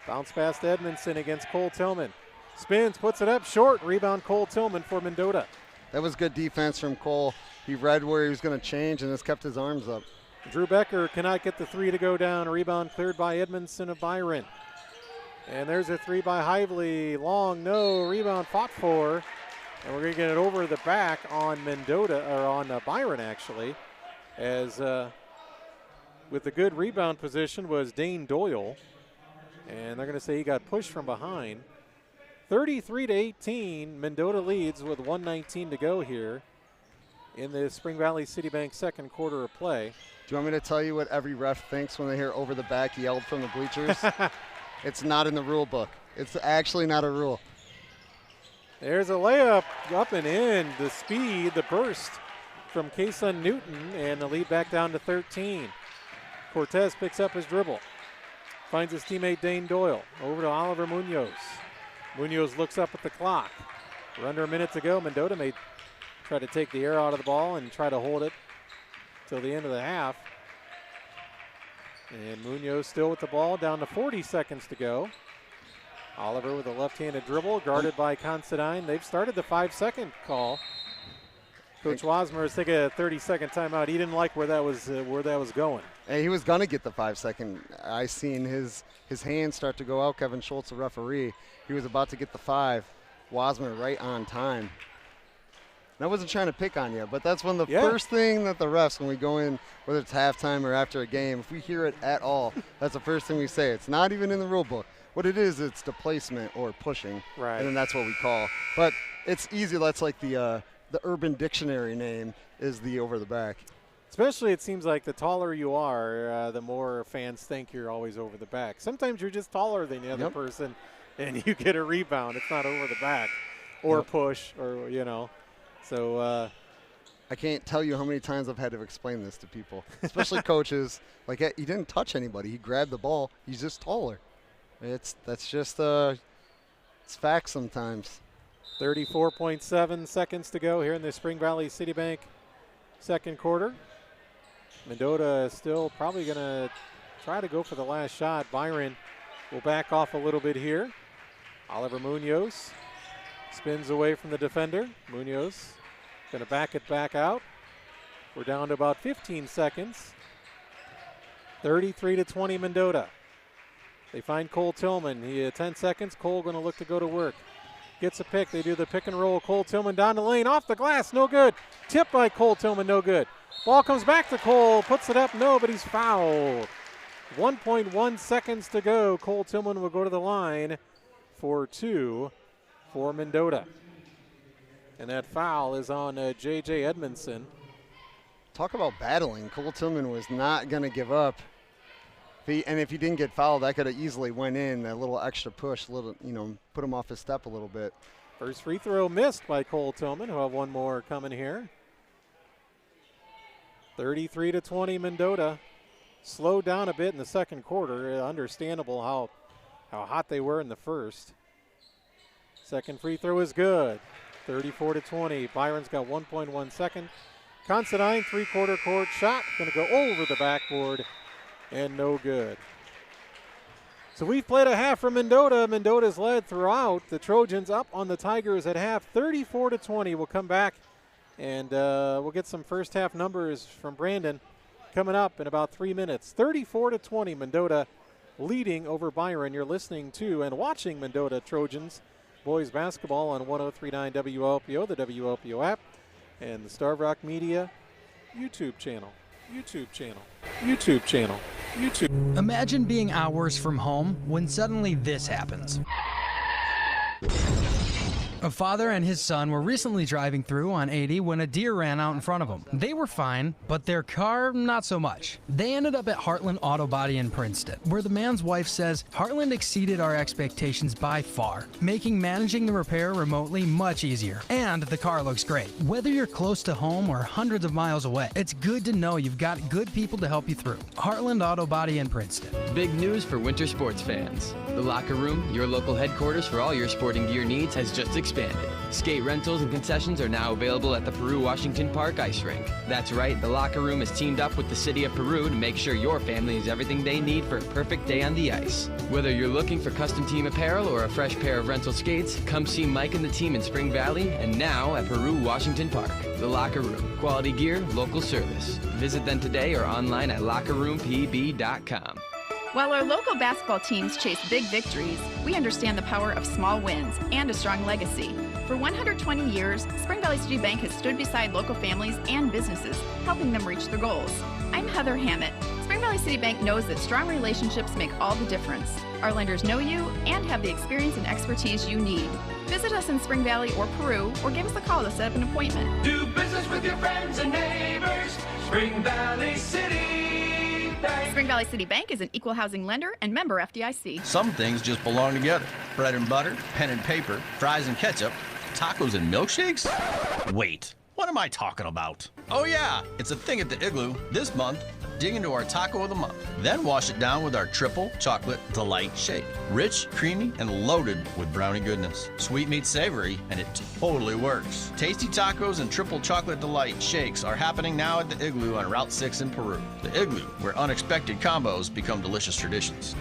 S6: Bounce past Edmondson against Cole Tillman. Spins, puts it up short. Rebound Cole Tillman for Mendota.
S7: That was good defense from Cole. He read where he was going to change and just kept his arms up.
S6: Drew Becker cannot get the three to go down. Rebound cleared by Edmondson of Byron. And there's a three by Hively. Long, no. Rebound fought for. And we're going to get it over the back on Mendota, or on Byron actually, as with the good rebound position was Dane Doyle. And they're going to say he got pushed from behind. 33-18, Mendota leads with 1:19 to go here in the Spring Valley City Bank second quarter of play.
S7: Do you want me to tell you what every ref thinks when they hear over the back yelled from the bleachers? It's not in the rule book. It's actually not a rule.
S6: There's a layup up and in. The speed, the burst from Kason Newton, and the lead back down to 13. Cortez picks up his dribble. Finds his teammate Dane Doyle. Over to Oliver Munoz. Munoz looks up at the clock. We're under a minute to go. Mendota may try to take the air out of the ball and try to hold it till the end of the half. And Munoz still with the ball, down to 40 seconds to go. Oliver with a left-handed dribble, guarded by Considine. They've started the 5-second call. Coach Wasmer is taking a 30-second timeout. He didn't like where that was going.
S7: Hey, he was gonna get the 5-second. I seen his hands start to go out. Kevin Schultz, the referee, he was about to get the 5. Wasmer right on time. And I wasn't trying to pick on you, but that's one of the first thing that the refs, when we go in, whether it's halftime or after a game, if we hear it at all, that's the first thing we say. It's not even in the rule book. What it is, it's displacement or pushing,
S6: right?
S7: And then that's what we call. But it's easy. That's like the the Urban Dictionary name is the over the back.
S6: Especially it seems like the taller you are, the more fans think you're always over the back. Sometimes you're just taller than the other person and you get a rebound. It's not over the back or push or, So
S7: I can't tell you how many times I've had to explain this to people, especially coaches. Like, he didn't touch anybody. He grabbed the ball. He's just taller. It's facts sometimes.
S6: 34.7 seconds to go here in the Spring Valley City Bank second quarter. Mendota is still probably going to try to go for the last shot. Byron will back off a little bit here. Oliver Munoz spins away from the defender. Munoz going to back it back out. We're down to about 15 seconds. 33-20 Mendota. They find Cole Tillman. He 10 seconds. Cole going to look to go to work. Gets a pick. They do the pick and roll. Cole Tillman down the lane. Off the glass. No good. Tipped by Cole Tillman. No good. Ball comes back to Cole. Puts it up. No, but he's fouled. 1.1 seconds to go. Cole Tillman will go to the line for 2 for Mendota. And that foul is on J.J. Edmondson.
S7: Talk about battling. Cole Tillman was not going to give up. If he didn't get fouled, that could have easily went in. A little extra push, put him off his step a little bit.
S6: First free throw missed by Cole Tillman, who'll have one more coming here. 33-20 Mendota. Slowed down a bit in the second quarter. Understandable how hot they were in the first. Second free throw is good. 34-20. Byron's got 1.1 second. Considine, three-quarter court shot. Going to go over the backboard and no good. So we've played a half from Mendota. Mendota's led throughout. The Trojans up on the Tigers at half, 34-20. We'll come back and we'll get some first half numbers from Brandon coming up in about 3 minutes. 34-20, Mendota leading over Byron. You're listening to and watching Mendota Trojans boys basketball on 103.9 WLPO, the WLPO app, and the Starved Rock Media YouTube channel.
S17: Imagine being hours from home when suddenly this happens. A father and his son were recently driving through on 80 when a deer ran out in front of them. They were fine, but their car, not so much. They ended up at Heartland Auto Body in Princeton, where the man's wife says Heartland exceeded our expectations by far, making managing the repair remotely much easier. And the car looks great. Whether you're close to home or hundreds of miles away, it's good to know you've got good people to help you through. Heartland Auto Body in Princeton.
S18: Big news for winter sports fans. The Locker Room, your local headquarters for all your sporting gear needs, has just expanded. Skate rentals and concessions are now available at the Peru Washington Park Ice Rink. That's right, the Locker Room has teamed up with the city of Peru to make sure your family has everything they need for a perfect day on the ice. Whether you're looking for custom team apparel or a fresh pair of rental skates, come see Mike and the team in Spring Valley and now at Peru Washington Park. The Locker Room, quality gear, local service. Visit them today or online at lockerroompb.com.
S19: While our local basketball teams chase big victories, we understand the power of small wins and a strong legacy. For 120 years, Spring Valley City Bank has stood beside local families and businesses, helping them reach their goals. I'm Heather Hammett. Spring Valley City Bank knows that strong relationships make all the difference. Our lenders know you and have the experience and expertise you need. Visit us in Spring Valley or Peru, or give us a call to set up an appointment.
S20: Do business with your friends and neighbors. Spring Valley City Bank.
S19: Spring Valley City Bank is an equal housing lender and member FDIC.
S21: Some things just belong together. Bread and butter, pen and paper, fries and ketchup, tacos and milkshakes? Wait, what am I talking about? Oh yeah, it's a thing at the Igloo. This month, dig into our taco of the month. Then wash it down with our triple chocolate delight shake. Rich, creamy, and loaded with brownie goodness. Sweet meets savory, and it totally works. Tasty tacos and triple chocolate delight shakes are happening now at the Igloo on Route 6 in Peru. The Igloo, where unexpected combos become delicious traditions.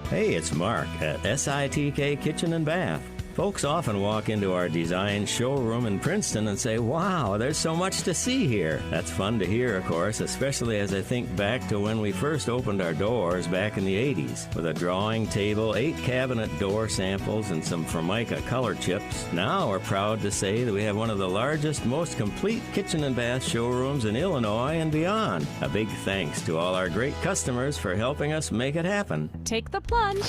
S22: Hey, it's Mark at SITK Kitchen and Bath. Folks often walk into our design showroom in Princeton and say, wow, there's so much to see here. That's fun to hear, of course, especially as I think back to when we first opened our doors back in the 80s. With a drawing table, 8 cabinet door samples, and some Formica color chips. Now we're proud to say that we have one of the largest, most complete kitchen and bath showrooms in Illinois and beyond. A big thanks to all our great customers for helping us make it happen.
S2: Take the plunge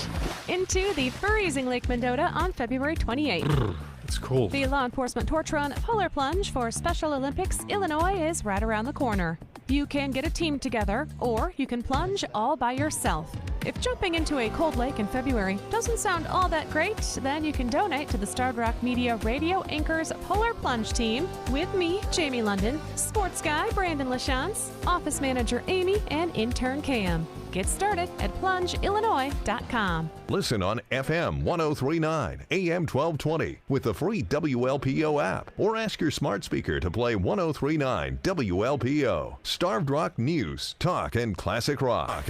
S2: into the freezing Lake Mendota on February 28th.
S6: It's cool.
S2: The law enforcement torch run Polar Plunge for Special Olympics Illinois is right around the corner. You can get a team together, or you can plunge all by yourself. If jumping into a cold lake in February doesn't sound all that great, then you can donate to the Starved Rock Media Radio Anchors Polar Plunge team with me, Jamie London, sports guy Brandon LaChance, office manager Amy, and intern Cam. Get started at plungeillinois.com.
S5: Listen on FM 1039, AM 1220 with the free WLPO app, or ask your smart speaker to play 1039 WLPO. Starved Rock News, Talk, and Classic Rock.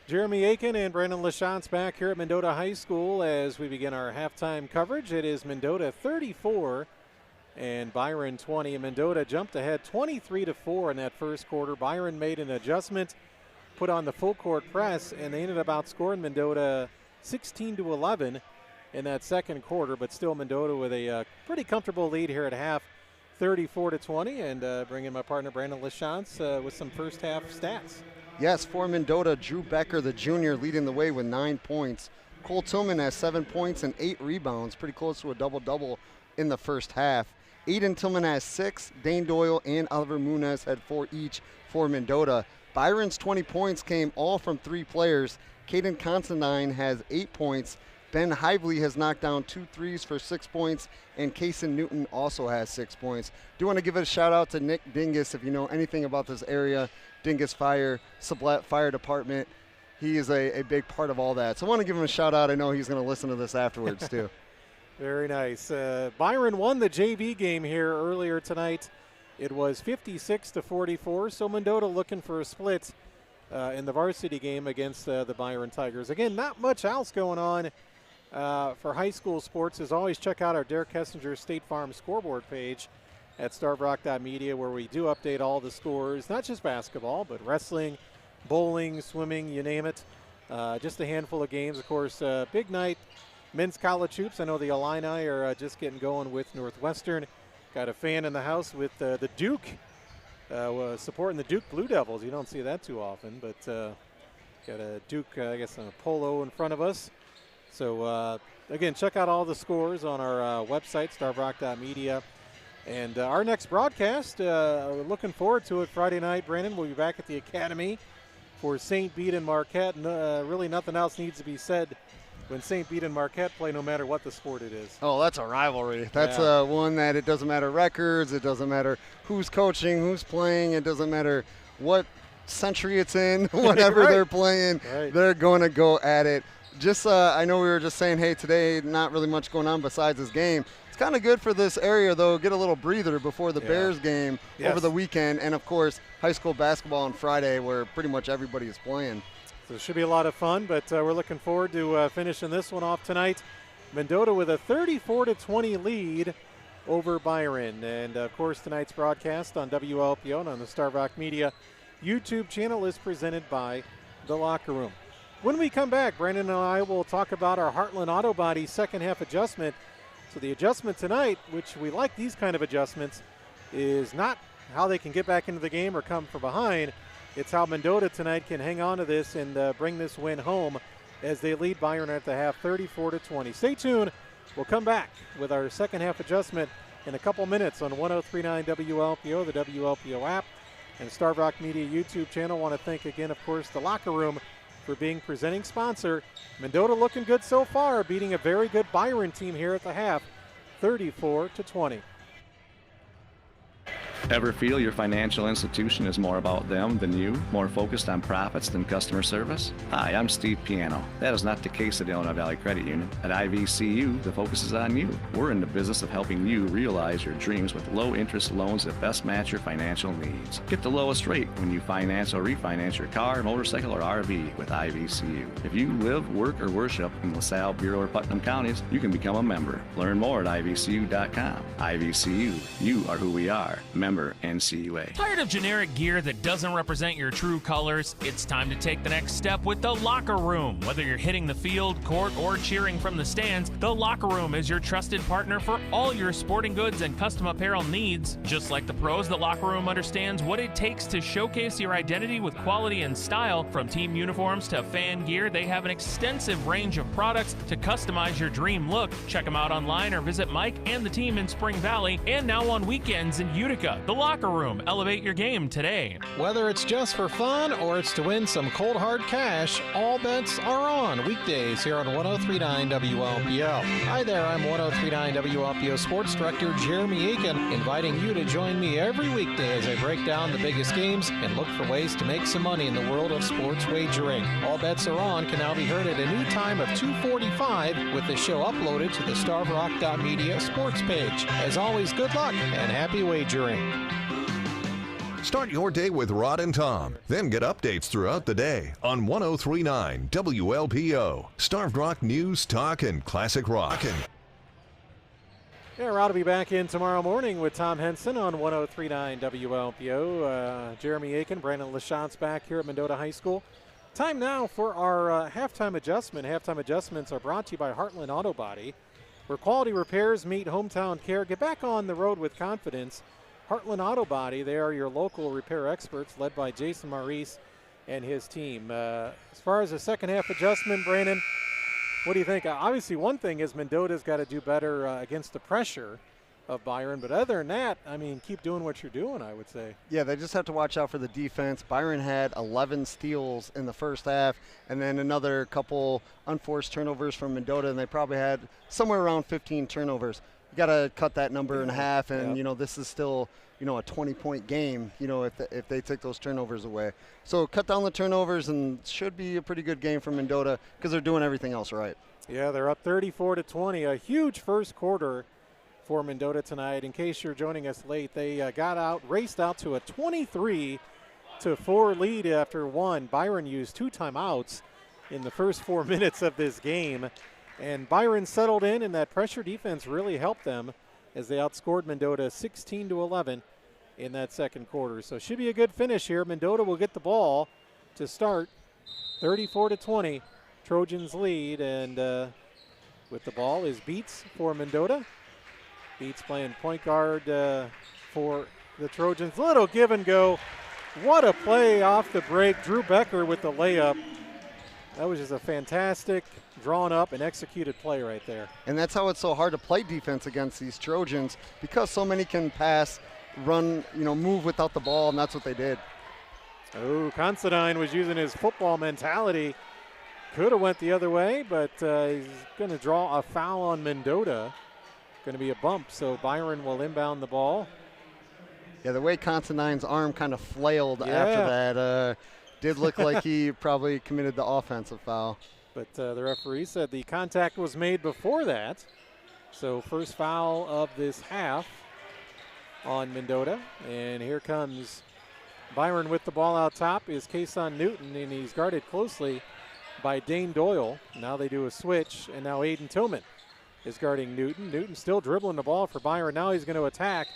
S6: Jeremy Aiken and Brandon LaChance back here at Mendota High School as we begin our halftime coverage. It is Mendota 34 and Byron 20. Mendota jumped ahead 23-4 in that first quarter. Byron made an adjustment, put on the full court press, and they ended up outscoring Mendota 16-11 in that second quarter, but still Mendota with a pretty comfortable lead here at half, 34-20, and bring in my partner Brandon LaChance with some first half stats.
S7: Yes, for Mendota, Drew Becker, the junior, leading the way with 9 points. Cole Tillman has 7 points and 8 rebounds, pretty close to a double-double in the first half. Aiden Tillman has 6, Dane Doyle and Oliver Munez had 4 each for Mendota. Byron's 20 points came all from 3 players. Caden Considine has 8 points. Ben Hively has knocked down 2 threes for 6 points, and Kaysen Newton also has 6 points. Do want to give a shout out to Nick Dingus. If you know anything about this area, Dingus Fire, Sublette Fire Department, he is a big part of all that. So I want to give him a shout out. I know he's going to listen to this afterwards too.
S6: Very nice. Byron won the JV game here earlier tonight. It was 56-44, so Mendota looking for a split in the varsity game against the Byron Tigers. Again, not much else going on for high school sports. As always, check out our Derek Kessinger State Farm scoreboard page at starvrock.media, where we do update all the scores, not just basketball, but wrestling, bowling, swimming, you name it. Just a handful of games. Of course, big night. Men's college hoops. I know the Illini are just getting going with Northwestern. Got a fan in the house with the Duke, supporting the Duke Blue Devils. You don't see that too often, but got a Duke, I guess, a polo in front of us. So, again, check out all the scores on our website, starvrock.media. And our next broadcast, we're looking forward to it Friday night. Brandon, we'll be back at the Academy for St. Bede and Marquette. Really nothing else needs to be said when St. Bede and Marquette play, no matter what the sport it is.
S7: Oh, that's a rivalry. That's one that it doesn't matter records. It doesn't matter who's coaching, who's playing. It doesn't matter what century it's in, whatever they're playing. Right. They're going to go at it. Just, I know we were just saying, hey, today not really much going on besides this game. It's kind of good for this area, though. Get a little breather before the Bears game over the weekend. And, of course, high school basketball on Friday, where pretty much everybody is playing.
S6: So it should be a lot of fun, but we're looking forward to finishing this one off tonight. Mendota with a 34-20 lead over Byron. And, of course, tonight's broadcast on WLPO and on the Starved Rock Media YouTube channel is presented by The Locker Room. When we come back, Brandon and I will talk about our Heartland Auto Body second half adjustment. So the adjustment tonight, which we like these kind of adjustments, is not how they can get back into the game or come from behind. It's how Mendota tonight can hang on to this and bring this win home as they lead Byron at the half, 34-20. Stay tuned. We'll come back with our second half adjustment in a couple minutes on 103.9 WLPO, the WLPO app, and Starved Rock Media YouTube channel. I want to thank again, of course, the Locker Room for being presenting sponsor. Mendota looking good so far, beating a very good Byron team here at the half, 34-20.
S1: Ever feel your financial institution is more about them than you, more focused on profits than customer service? Hi, I'm Steve Piano. That is not the case at Illinois Valley Credit Union. At IVCU, the focus is on you. We're in the business of helping you realize your dreams with low-interest loans that best match your financial needs. Get the lowest rate when you finance or refinance your car, motorcycle, or RV with IVCU. If you live, work, or worship in LaSalle, Bureau, or Putnam counties, you can become a member. Learn more at IVCU.com. IVCU, you are who we are. Member Member NCUA.
S3: Tired of generic gear that doesn't represent your true colors? It's time to take the next step with the Locker Room. Whether you're hitting the field, court, or cheering from the stands, the Locker Room is your trusted partner for all your sporting goods and custom apparel needs. Just like the pros, the Locker Room understands what it takes to showcase your identity with quality and style. From team uniforms to fan gear, they have an extensive range of products to customize your dream look. Check them out online or visit Mike and the team in Spring Valley, and now on weekends in Utica. The Locker Room. Elevate your game today.
S6: Whether it's just for fun or it's to win some cold hard cash, all bets are on weekdays here on 103.9 WLPO. Hi there, I'm 103.9 WLPO Sports Director Jeremy Aiken, inviting you to join me every weekday as I break down the biggest games and look for ways to make some money in the world of sports wagering. All Bets Are On can now be heard at a new time of 2:45 with the show uploaded to the starvrock.media sports page. As always, good luck and happy wagering.
S5: Start your day with Rod and Tom, then get updates throughout the day on 103.9 WLPO. Starved Rock News, Talk, and Classic Rock.
S6: Yeah, Rod will be back in tomorrow morning with Tom Henson on 103.9 WLPO. Jeremy Aiken, Brandon Lachance back here at Mendota High School. Time now for our halftime adjustment. Halftime adjustments are brought to you by Heartland Auto Body, where quality repairs meet hometown care. Get back on the road with confidence. Heartland Auto Body, they are your local repair experts, led by Jason Maurice and his team. As far as the second half adjustment, Brandon, what do you think? Obviously, one thing is Mendota's got to do better against the pressure of Byron, but other than that, I mean, keep doing what you're doing, I would say.
S7: Yeah, they just have to watch out for the defense. Byron had 11 steals in the first half, and then another couple unforced turnovers from Mendota, and they probably had somewhere around 15 turnovers. You got to cut that number in half, and, you know, this is still, you know, a 20-point game, you know, if they take those turnovers away. So cut down the turnovers, and should be a pretty good game for Mendota because they're doing everything else right. Yeah, they're up
S6: 34-20, a huge first quarter for Mendota tonight. In case you're joining us late, they raced out to a 23-4 lead after one. Byron used 2 timeouts in the first 4 minutes of this game, and Byron settled in, and that pressure defense really helped them as they outscored Mendota 16-11 in that second quarter. So should be a good finish here. Mendota will get the ball to start. 34-20, Trojans lead, and with the ball is Beats for Mendota. Beats playing point guard for the Trojans. Little give and go. What a play off the break. Drew Becker with the layup. That was just a fantastic drawn up and executed play right there.
S7: And that's how it's so hard to play defense against these Trojans, because so many can pass, run, you know, move without the ball, and that's what they did.
S6: Oh, Considine was using his football mentality. Could have went the other way, but he's going to draw a foul on Mendota. Going to be a bump, so Byron will inbound the ball.
S7: Yeah, the way Considine's arm kind of flailed after that did look like he probably committed the offensive foul.
S6: But the referee said the contact was made before that. So first foul of this half on Mendota. And here comes Byron with the ball out top is Kason Newton, and he's guarded closely by Dane Doyle. Now they do a switch, and now Aiden Tillman is guarding Newton. Newton still dribbling the ball for Byron. Now he's going to attack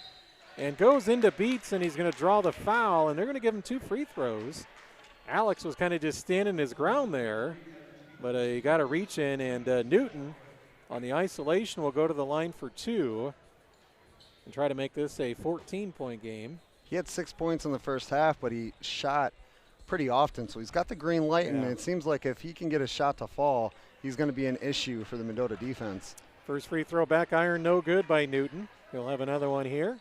S6: and goes into Beats, and he's going to draw the foul, and they're going to give him 2 free throws. Alex was kind of just standing his ground there, but he got a reach in, and Newton on the isolation will go to the line for 2 and try to make this a 14-point game.
S7: He had 6 points in the first half, but he shot pretty often, so he's got the green light, and it seems like if he can get a shot to fall, he's going to be an issue for the Mendota defense.
S6: First free throw back iron, no good by Newton. He'll have another one here.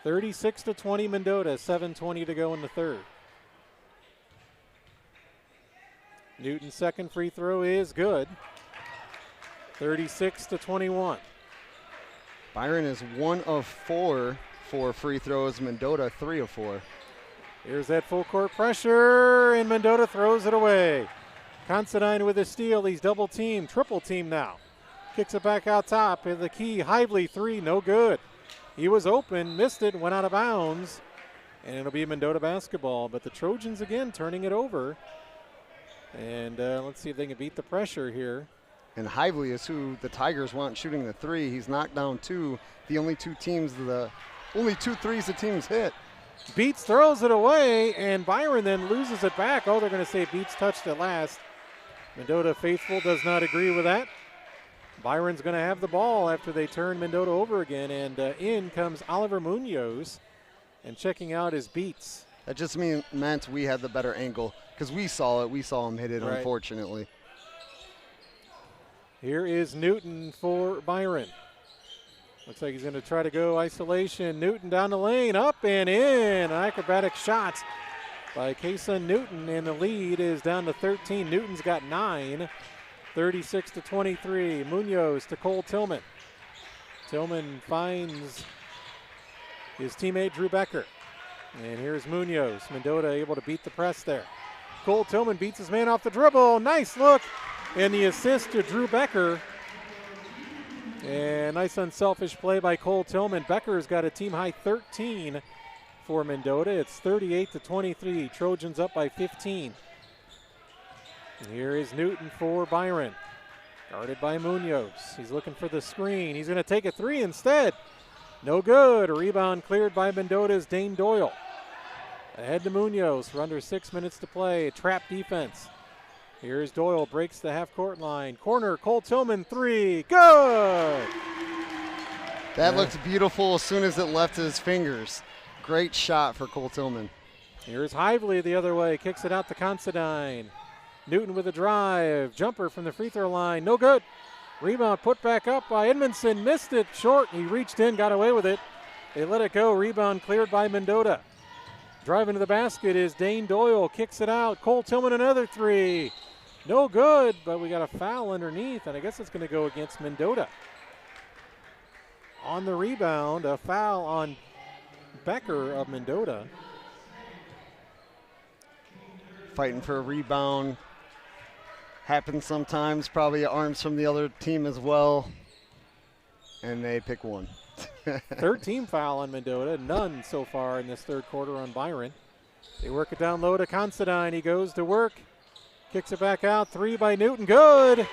S6: 36-20 Mendota, 7:20 to go in the third. Newton's second free throw is good. 36-21.
S7: Byron is 1 of 4 for free throws. Mendota 3 of 4.
S6: Here's that full court pressure, and Mendota throws it away. Considine with a steal. He's double teamed, triple teamed now. Kicks it back out top. And the key, Hively 3, no good. He was open, missed it, went out of bounds, and it'll be Mendota basketball. But the Trojans again turning it over. And let's see if they can beat the pressure here.
S7: And Hively is who the Tigers want shooting the 3. He's knocked down 2. The only 2 teams the only 2 threes the team's hit.
S6: Beats throws it away, and Byron then loses it back. Oh, they're going to say Beats touched it last. Mendota faithful does not agree with that. Byron's going to have the ball after they turn Mendota over again, and in comes Oliver Munoz, and checking out is Beats.
S7: That just meant we had the better angle because we saw it. We saw him hit it,
S6: right.
S7: Unfortunately.
S6: Here is Newton for Byron. Looks like he's going to try to go isolation. Newton down the lane, up and in. An acrobatic shot by Kason Newton, and the lead is down to 13. Newton's got 9, 36-23. Munoz to Cole Tillman. Tillman finds his teammate Drew Becker. And here's Munoz. Mendota able to beat the press there. Cole Tillman beats his man off the dribble. Nice look. And the assist to Drew Becker. And nice unselfish play by Cole Tillman. Becker's got a team high 13 for Mendota. It's 38-23. Trojans up by 15. And here is Newton for Byron. Guarded by Munoz. He's looking for the screen. He's going to take a 3 instead. No good. A rebound cleared by Mendota's Dane Doyle. Ahead to Munoz for under 6 minutes to play. Trap defense. Here's Doyle, breaks the half-court line. Corner, Cole Tillman, 3. Good!
S7: That looked beautiful as soon as it left his fingers. Great shot for Cole Tillman.
S6: Here's Hively the other way. Kicks it out to Considine. Newton with a drive. Jumper from the free throw line. No good. Rebound put back up by Edmondson. Missed it short. He reached in, got away with it. They let it go. Rebound cleared by Mendota. Driving to the basket is Dane Doyle. Kicks it out. Cole Tillman another 3. No good, but we got a foul underneath, and I guess it's going to go against Mendota. On the rebound, a foul on Becker of Mendota.
S7: Fighting for a rebound. Happens sometimes, probably arms from the other team as well. And they pick one.
S6: 13 foul on Mendota, none so far in this third quarter on Byron. They work it down low to Considine. He goes to work. Kicks it back out, 3 by Newton, good!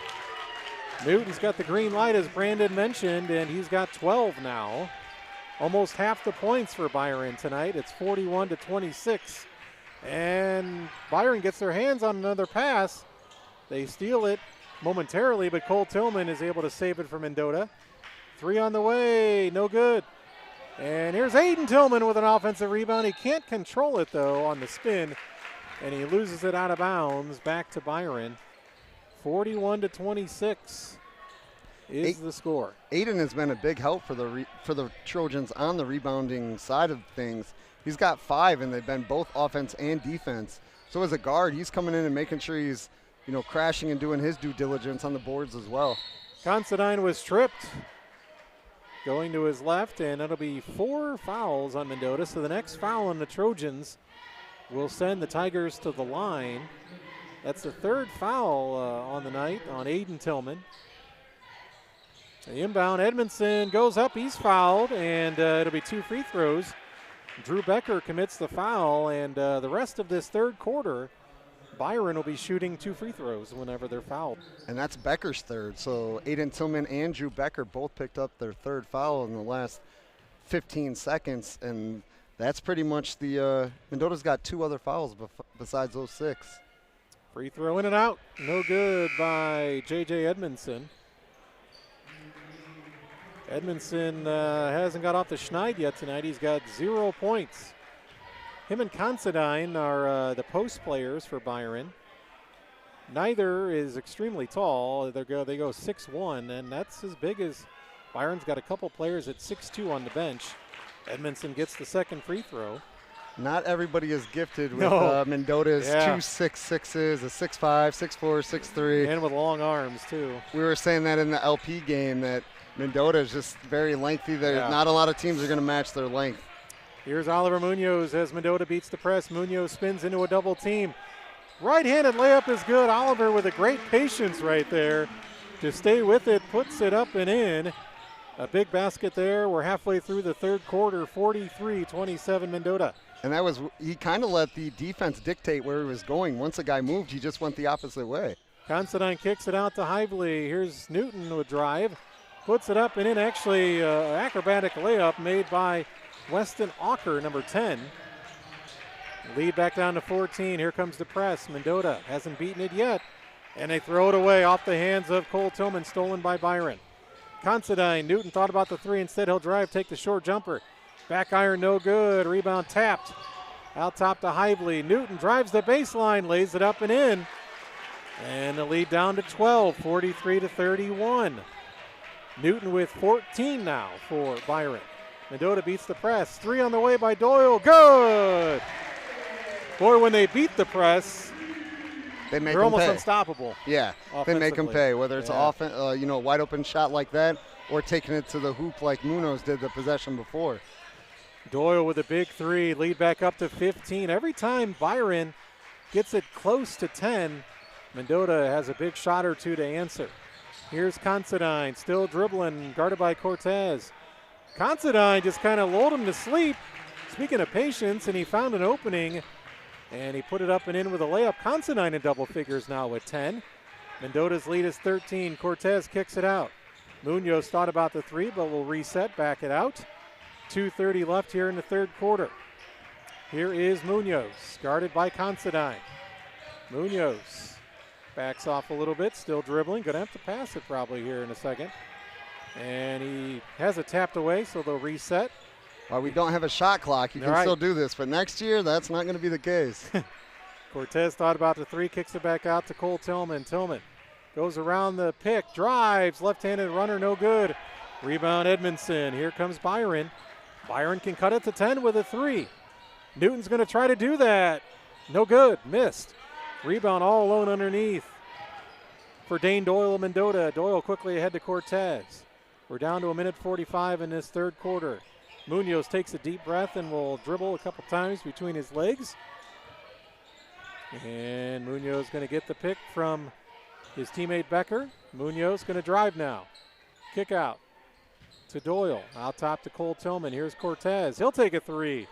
S6: Newton's got the green light as Brandon mentioned, and he's got 12 now. Almost half the points for Byron tonight. It's 41-26. And Byron gets their hands on another pass. They steal it momentarily, but Cole Tillman is able to save it for Mendota. 3 on the way, no good. And here's Aiden Tillman with an offensive rebound. He can't control it, though, on the spin. And he loses it out of bounds back to Byron. 41-26 is the score.
S7: Aiden has been a big help for the Trojans on the rebounding side of things. He's got 5, and they've been both offense and defense. So as a guard, he's coming in and making sure he's, crashing and doing his due diligence on the boards as well.
S6: Considine was tripped. Going to his left, and it'll be 4 fouls on Mendota. So the next foul on the Trojans will send the Tigers to the line. That's the 3rd foul on the night on Aiden Tillman. The inbound, Edmondson goes up, he's fouled, and it'll be 2 free throws. Drew Becker commits the foul, and the rest of this third quarter, Byron will be shooting 2 free throws whenever they're fouled.
S7: And that's Becker's 3rd, so Aiden Tillman and Drew Becker both picked up their 3rd foul in the last 15 seconds, and that's pretty much the Mendota's got 2 other fouls besides those 6.
S6: Free throw in and out. No good by J.J. Edmondson. Edmondson hasn't got off the schneid yet tonight. He's got 0 points. Him and Considine are the post players for Byron. Neither is extremely tall. They go 6'1", and that's as big as Byron's got a couple players at 6'2" on the bench. Edmondson gets the 2nd free throw.
S7: Not everybody is gifted with Mendota's 2 6'6", a 6'5", 6'4", 6'3".
S6: And with long arms, too.
S7: We were saying that in the LP game that Mendota is just very lengthy. Not a lot of teams are going to match their length.
S6: Here's Oliver Munoz as Mendota beats the press. Munoz spins into a double team. Right-handed layup is good. Oliver with a great patience right there to stay with it, puts it up and in. A big basket there. We're halfway through the third quarter, 43-27 Mendota.
S7: And he kind of let the defense dictate where he was going. Once a guy moved, he just went the opposite way.
S6: Considine kicks it out to Hively. Here's Newton with drive. Puts it up and in. Actually, acrobatic layup made by Weston Auker, number 10. Lead back down to 14. Here comes the press. Mendota hasn't beaten it yet. And they throw it away off the hands of Cole Tillman, stolen by Byron. Considine, Newton thought about the three. Instead, he'll drive, take the short jumper. Back iron, no good. Rebound tapped. Out top to Hively. Newton drives the baseline, lays it up and in. And the lead down to 12, 43-31. Newton with 14 now for Byron. Mendota beats the press. Three on the way by Doyle. Good! Boy, when they beat the press, they're almost unstoppable.
S7: Yeah, they make them pay, whether it's a wide open shot like that or taking it to the hoop like Munoz did the possession before.
S6: Doyle with a big three, lead back up to 15. Every time Byron gets it close to 10, Mendota has a big shot or two to answer. Here's Considine, still dribbling, guarded by Cortez. Considine just kind of lulled him to sleep. Speaking of patience, and he found an opening, and he put it up and in with a layup. Considine in double figures now with 10. Mendota's lead is 13. Cortez kicks it out. Munoz thought about the three, but will reset, back it out. 2:30 left here in the third quarter. Here is Munoz, guarded by Considine. Munoz backs off a little bit, still dribbling. Gonna have to pass it probably here in a second. And he has it tapped away, so they'll reset.
S7: Well, we don't have a shot clock. You can still do this, but next year that's not going to be the case.
S6: Cortez thought about the three, kicks it back out to Cole Tillman. Tillman goes around the pick, drives, left-handed runner, no good. Rebound Edmondson. Here comes Byron. Byron can cut it to 10 with a three. Newton's going to try to do that. No good, missed. Rebound all alone underneath for Dane Doyle of Mendota. Doyle quickly ahead to Cortez. We're down to 1:45 in this third quarter. Munoz takes a deep breath and will dribble a couple times between his legs. And Munoz going to get the pick from his teammate Becker. Munoz going to drive now. Kick out to Doyle. Out top to Cole Tillman. Here's Cortez. He'll take a three.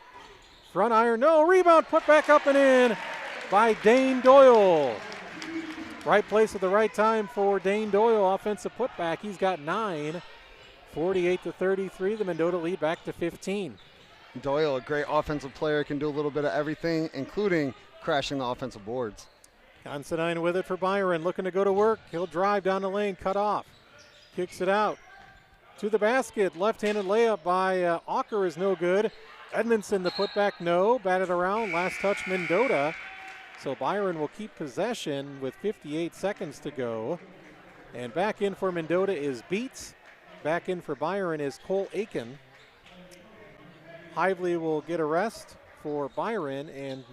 S6: Front iron, no. Rebound put back up and in by Dane Doyle. Right place at the right time for Dane Doyle. Offensive putback. He's got 9. 48-33. The Mendota lead back to 15.
S7: Doyle, a great offensive player, can do a little bit of everything, including crashing the offensive boards.
S6: Considine with it for Byron, looking to go to work. He'll drive down the lane, cut off. Kicks it out to the basket. Left-handed layup by Auker is no good. Edmondson, the putback, no. Batted around. Last touch, Mendota. So Byron will keep possession with 58 seconds to go. And back in for Mendota is Beats. Back in for Byron is Cole Aiken. Hively will get a rest for Byron, and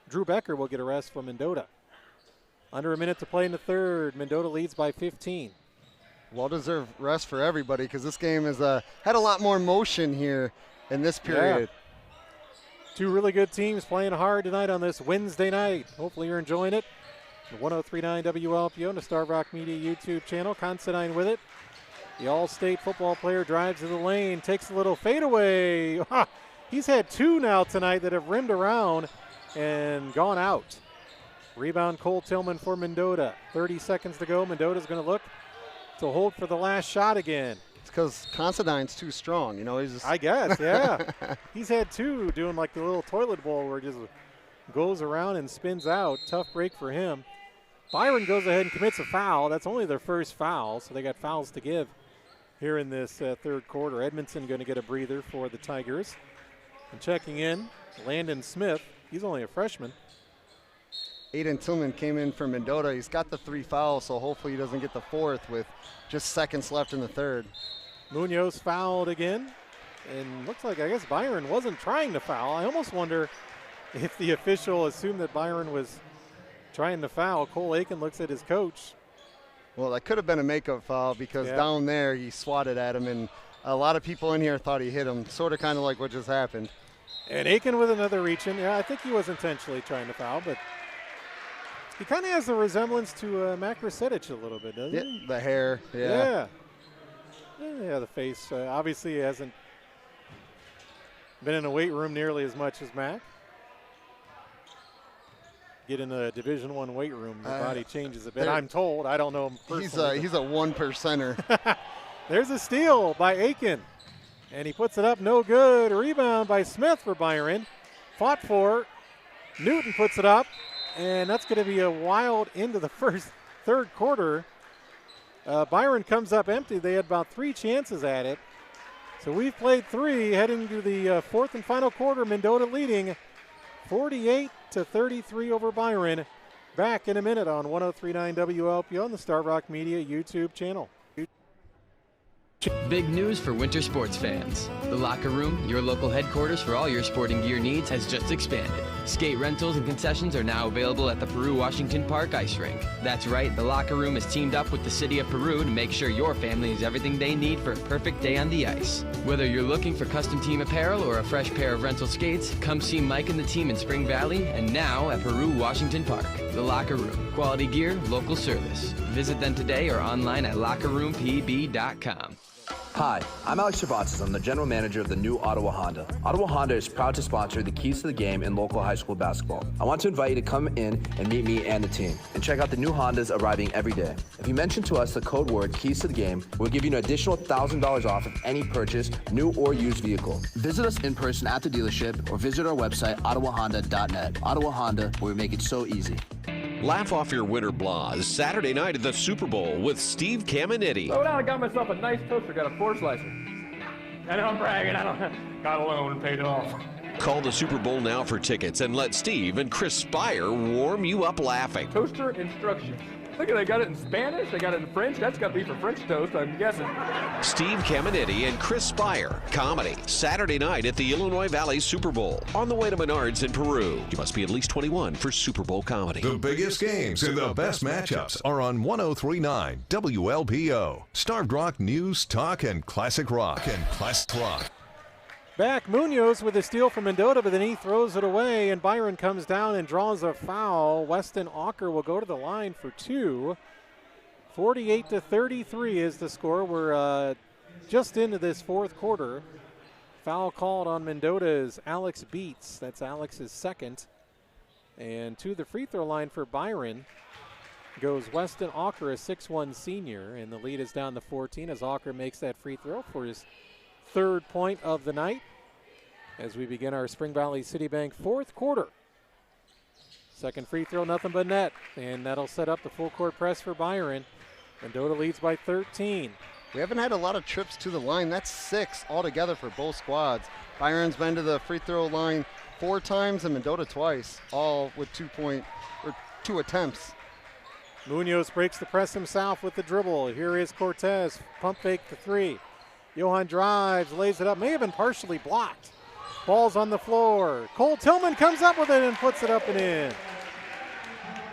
S6: Drew Becker will get a rest for Mendota. Under a minute to play in the third. Mendota leads by 15.
S7: Well-deserved rest for everybody because this game has had a lot more motion here in this period.
S6: Yeah. Two really good teams playing hard tonight on this Wednesday night. Hopefully you're enjoying it. The 103.9 WLPO and the Star Rock Media YouTube channel. Considine with it. The All-State football player drives to the lane, takes a little fadeaway. He's had two now tonight that have rimmed around and gone out. Rebound Cole Tillman for Mendota. 30 seconds to go. Mendota's going to look to hold for the last shot again.
S7: It's because Considine's too strong. You know, he's just
S6: I guess, yeah. He's had two doing like the little toilet bowl where it just goes around and spins out. Tough break for him. Byron goes ahead and commits a foul. That's only their first foul, so they got fouls to give here in this third quarter. Edmondson going to get a breather for the Tigers. And checking in, Landon Smith. He's only a freshman.
S7: Aiden Tillman came in for Mendota. He's got the 3 fouls, so hopefully he doesn't get the 4th with just seconds left in the third.
S6: Munoz fouled again. And looks like, I guess, Byron wasn't trying to foul. I almost wonder if the official assumed that Byron was trying to foul. Cole Aiken looks at his coach.
S7: Well, that could have been a makeup foul because down there he swatted at him, and a lot of people in here thought he hit him, sort of kind of like what just happened.
S6: And Aiken with another reach in. Yeah, I think he was intentionally trying to foul, but he kind of has the resemblance to Mac Rosetić a little bit, doesn't he?
S7: The hair, yeah.
S6: Yeah, the face. Obviously, he hasn't been in a weight room nearly as much as Mac. Get in a Division I weight room, the body changes a bit. I'm told. I don't know him personally.
S7: He's a 1%er.
S6: There's a steal by Aiken. And he puts it up, no good. Rebound by Smith for Byron. Fought for. Newton puts it up, and that's going to be a wild into the third quarter. Byron comes up empty. They had about 3 chances at it. So we've played 3, heading to the fourth and final quarter. Mendota leading 48-33 over Byron. Back in a minute on 103.9 WLPO on the Star Rock Media YouTube channel.
S18: Big news for winter sports fans. The Locker Room, your local headquarters for all your sporting gear needs, has just expanded. Skate rentals and concessions are now available at the Peru Washington Park Ice Rink. That's right, the Locker Room has teamed up with the City of Peru to make sure your family has everything they need for a perfect day on the ice. Whether you're looking for custom team apparel or a fresh pair of rental skates, come see Mike and the team in Spring Valley and now at Peru Washington Park. The Locker Room, quality gear, local service. Visit them today or online at lockerroompb.com.
S16: Hi, I'm Alex Cervantes. I'm the general manager of the new Ottawa Honda. Ottawa Honda is proud to sponsor the Keys to the Game in local high school basketball. I want to invite you to come in and meet me and the team and check out the new Hondas arriving every day. If you mention to us the code word Keys to the Game, we'll give you an additional $1,000 off of any purchase, new or used vehicle. Visit us in person at the dealership or visit our website, ottawahonda.net. Ottawa Honda, where we make it so easy.
S8: Laugh off your winter blahs Saturday night at the Super Bowl with Steve Caminiti.
S9: Slow down, I got myself a nice toaster, got a 4-slicer. And I'm bragging, got a loan and paid it off.
S8: Call the Super Bowl now for tickets and let Steve and Chris Spire warm you up laughing.
S9: Toaster instructions. Look at, they got it in Spanish, they got it in French. That's got to be for French toast, I'm guessing.
S8: Steve Caminiti and Chris Spire. Comedy. Saturday night at the Illinois Valley Super Bowl. On the way to Menards in Peru. You must be at least 21 for Super Bowl comedy.
S5: The biggest games and the best matchups are on 103.9 WLPO. Starved Rock News, Talk, and Classic Rock.
S6: Back Munoz with a steal from Mendota, but then he throws it away, and Byron comes down and draws a foul. Weston Auker will go to the line for 2. 48-33 is the score. We're just into this fourth quarter. Foul called on Mendota's Alex Beats. That's Alex's second. And to the free throw line for Byron goes Weston Auker, a 6'1 senior, and the lead is down to 14 as Auker makes that free throw for his third point of the night as we begin our Spring Valley Citibank fourth quarter. Second free throw, nothing but net, and that'll set up the full court press for Byron. Mendota leads by 13.
S7: We haven't had a lot of trips to the line. That's 6 altogether for both squads. Byron's been to the free throw line 4 times and Mendota twice, all with 2 attempts.
S6: Munoz breaks the press himself with the dribble. Here is Cortez, pump fake the 3. Johan drives, lays it up, may have been partially blocked. Ball's on the floor. Cole Tillman comes up with it and puts it up and in.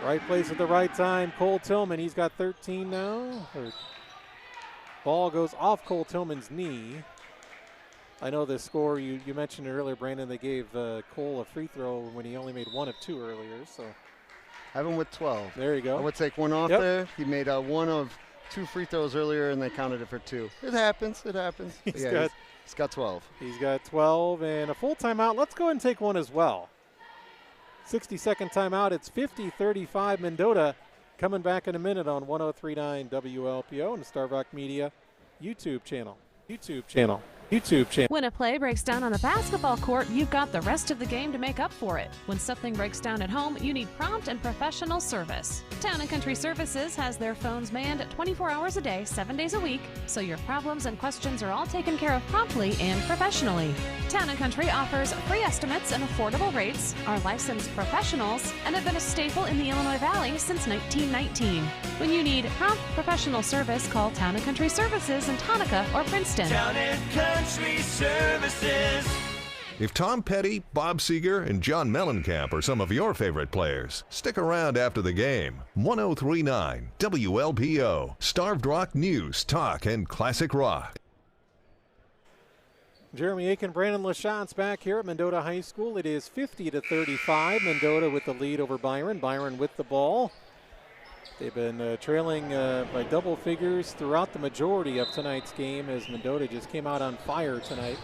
S6: Right place at the right time, Cole Tillman. He's got 13 now. Ball goes off Cole Tillman's knee. I know the score, you mentioned earlier, Brandon, they gave Cole a free throw when he only made 1 of 2 earlier. So
S7: have him with 12.
S6: There you go.
S7: I would take 1 off there. He made 1 of 2 free throws earlier, and they counted it for 2. It happens. He's got 12.
S6: He's got 12 and a full timeout. Let's go ahead and take one as well. 60-second timeout. It's 50-35 Mendota. Coming back in a minute on 103.9 WLPO and the Star Rock Media YouTube channel. When
S2: a play breaks down on the basketball court, you've got the rest of the game to make up for it. When something breaks down at home, you need prompt and professional service. Town & Country Services has their phones manned 24 hours a day, 7 days a week, so your problems and questions are all taken care of promptly and professionally. Town & Country offers free estimates and affordable rates, are licensed professionals, and have been a staple in the Illinois Valley since 1919. When you need prompt professional service, call Town & Country Services in Tonka or Princeton.
S20: Town & Country Services.
S5: If Tom Petty, Bob Seeger, and John Mellencamp are some of your favorite players, stick around after the game. 103.9 WLPO. Starved Rock News, Talk, and Classic Rock.
S6: Jeremy Aiken, Brandon LaChance back here at Mendota High School. It is 50-35. Mendota with the lead over Byron. Byron with the ball. They've been trailing by double figures throughout the majority of tonight's game as Mendota just came out on fire tonight.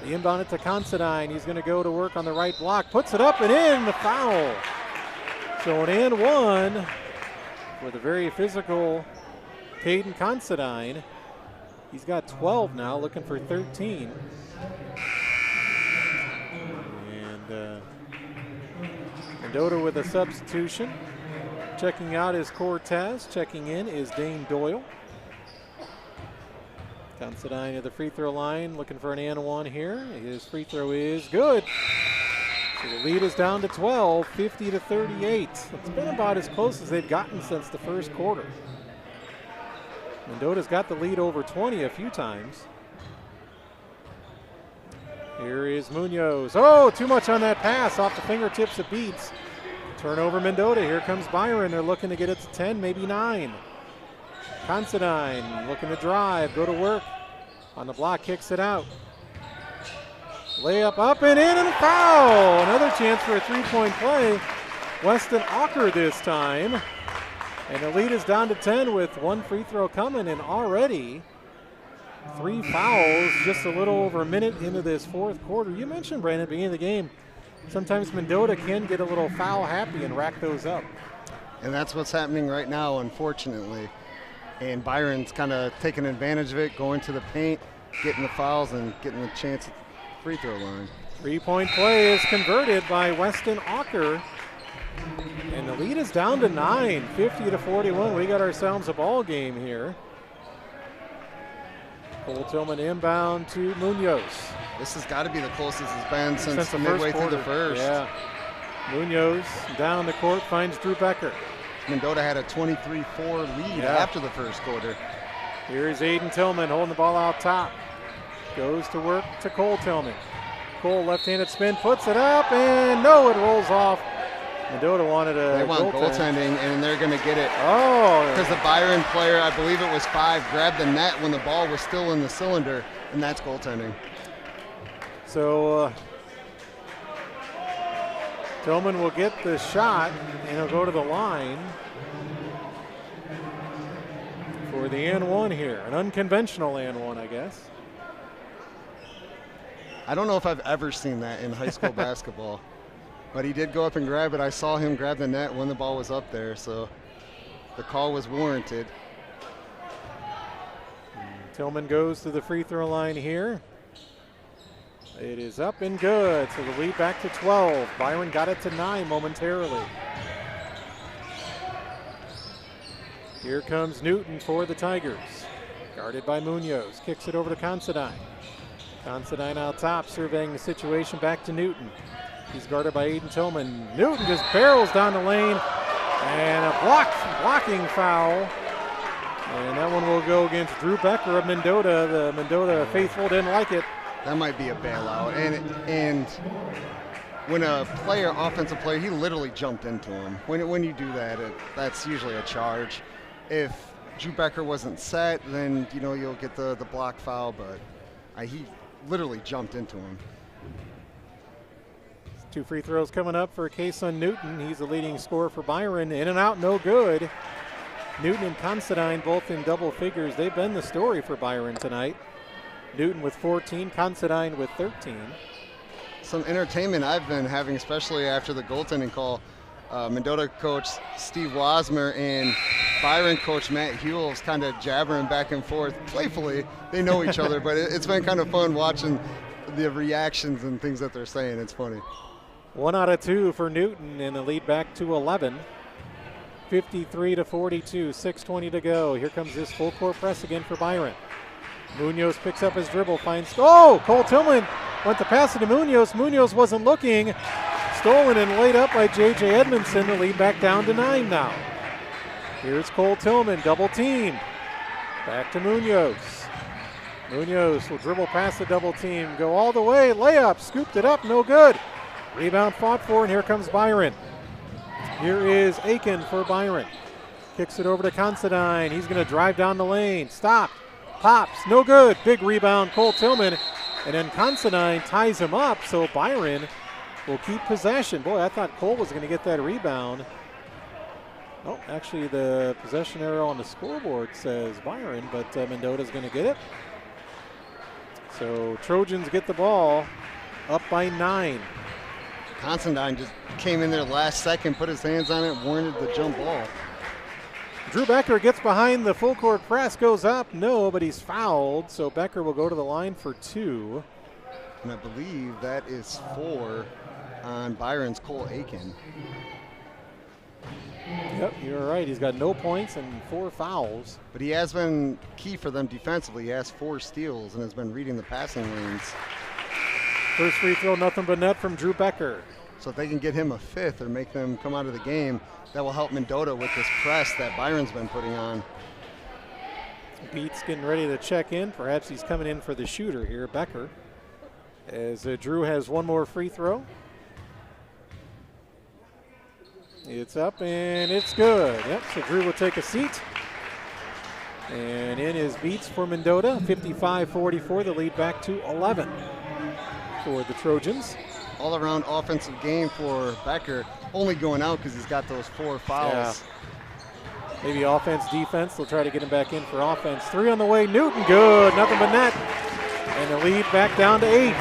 S6: The inbound it to Considine. He's going to go to work on the right block. Puts it up and in, the foul. So an and 1 for the very physical Caden Considine. He's got 12 now, looking for 13. And Mendota with a substitution. Checking out is Cortez. Checking in is Dane Doyle. Considine at the free throw line, looking for an and one here. His free throw is good. So the lead is down to 12, 50-38. It's been about as close as they've gotten since the first quarter. Mendota's got the lead over 20 a few times. Here is Munoz. Oh, too much on that pass off the fingertips of Beats. Turnover Mendota. Here comes Byron. They're looking to get it to 10, maybe 9. Considine looking to drive, go to work. On the block, kicks it out. Layup up and in and foul. Another chance for a three-point play. Weston Ocker this time. And the lead is down to 10 with one free throw coming, and already 3 fouls just a little over a minute into this fourth quarter. You mentioned, Brandon, at the beginning of the game, sometimes Mendota can get a little foul happy and rack those up.
S7: And that's what's happening right now, unfortunately. And Byron's kind of taking advantage of it, going to the paint, getting the fouls, and getting a chance at the free throw line.
S6: Three-point play is converted by Weston Ocker. And the lead is down to 9, 50-41. We got ourselves a ball game here. Cole Tillman inbound to Munoz.
S7: This has got to be the closest it's been since
S6: the
S7: midway through the first.
S6: Yeah. Munoz down the court finds Drew Becker.
S7: Mendota had a 23-4 lead after the first quarter.
S6: Here's Aiden Tillman holding the ball out top. Goes to work to Cole Tillman. Cole left-handed spin, puts it up, and no, it rolls off. Mendota wanted a
S7: They want goaltending, and they're going to get it.
S6: Oh.
S7: Because the Byron player, I believe it was 5, grabbed the net when the ball was still in the cylinder, and that's goaltending.
S6: So Tillman will get the shot, and he'll go to the line for the and one here. An unconventional and one, I guess.
S7: I don't know if I've ever seen that in high school basketball. But he did go up and grab it. I saw him grab the net when the ball was up there, so the call was warranted.
S6: Tillman goes to the free throw line here. It is up and good, so the lead back to 12. Byron got it to 9 momentarily. Here comes Newton for the Tigers. Guarded by Munoz, kicks it over to Considine. Considine out top, surveying the situation, back to Newton. He's guarded by Aiden Tillman. Newton just barrels down the lane, and a blocking foul. And that one will go against Drew Becker of Mendota. The Mendota faithful didn't like it.
S7: That might be a bailout. And when a player, offensive player, he literally jumped into him. When you do that, that's usually a charge. If Drew Becker wasn't set, then you'll get the block foul. But he literally jumped into him.
S6: 2 free throws coming up for Kason Newton. He's the leading scorer for Byron. In and out, no good. Newton and Considine both in double figures. They've been the story for Byron tonight. Newton with 14, Considine with 13.
S7: Some entertainment I've been having, especially after the goaltending call. Mendota coach Steve Wasmer and Byron coach Matt Hewells kind of jabbering back and forth playfully. They know each other, but it's been kind of fun watching the reactions and things that they're saying. It's funny.
S6: 1 out of 2 for Newton, and the lead back to 11. 53-42, 6:20 to go. Here comes this full court press again for Byron. Munoz picks up his dribble, finds, Cole Tillman went to pass it to Munoz. Munoz wasn't looking. Stolen and laid up by J.J. Edmondson. The lead back down to 9 now. Here's Cole Tillman, double team. Back to Munoz. Munoz will dribble past the double team, go all the way, layup, scooped it up, no good. Rebound fought for, and here comes Byron. Here is Aiken for Byron. Kicks it over to Considine. He's going to drive down the lane. Stop. Pops. No good. Big rebound, Cole Tillman. And then Considine ties him up, so Byron will keep possession. Boy, I thought Cole was going to get that rebound. Oh, actually, the possession arrow on the scoreboard says Byron, but Mendota's going to get it. So Trojans get the ball up by 9.
S7: Considine just came in there last second, put his hands on it, warranted the jump ball.
S6: Drew Becker gets behind the full court press, goes up. No, but he's fouled, so Becker will go to the line for 2.
S7: And I believe that is 4 on Byron's Cole Aiken.
S6: Yep, you're right. He's got no points and 4 fouls.
S7: But he has been key for them defensively. He has 4 steals and has been reading the passing lanes.
S6: First free throw, nothing but net from Drew Becker.
S7: So if they can get him a 5th or make them come out of the game, that will help Mendota with this press that Byron's been putting on.
S6: Beats getting ready to check in. Perhaps he's coming in for the shooter here, Becker. As Drew has one more free throw. It's up and it's good. Yep, so Drew will take a seat. And in is Beats for Mendota, 55-44, the lead back to 11 for the Trojans.
S7: All-around offensive game for Becker, only going out because he's got those 4 fouls.
S6: Yeah. Maybe offense, defense. They'll try to get him back in for offense. 3 on the way. Newton, good. Nothing but net. And the lead back down to 8.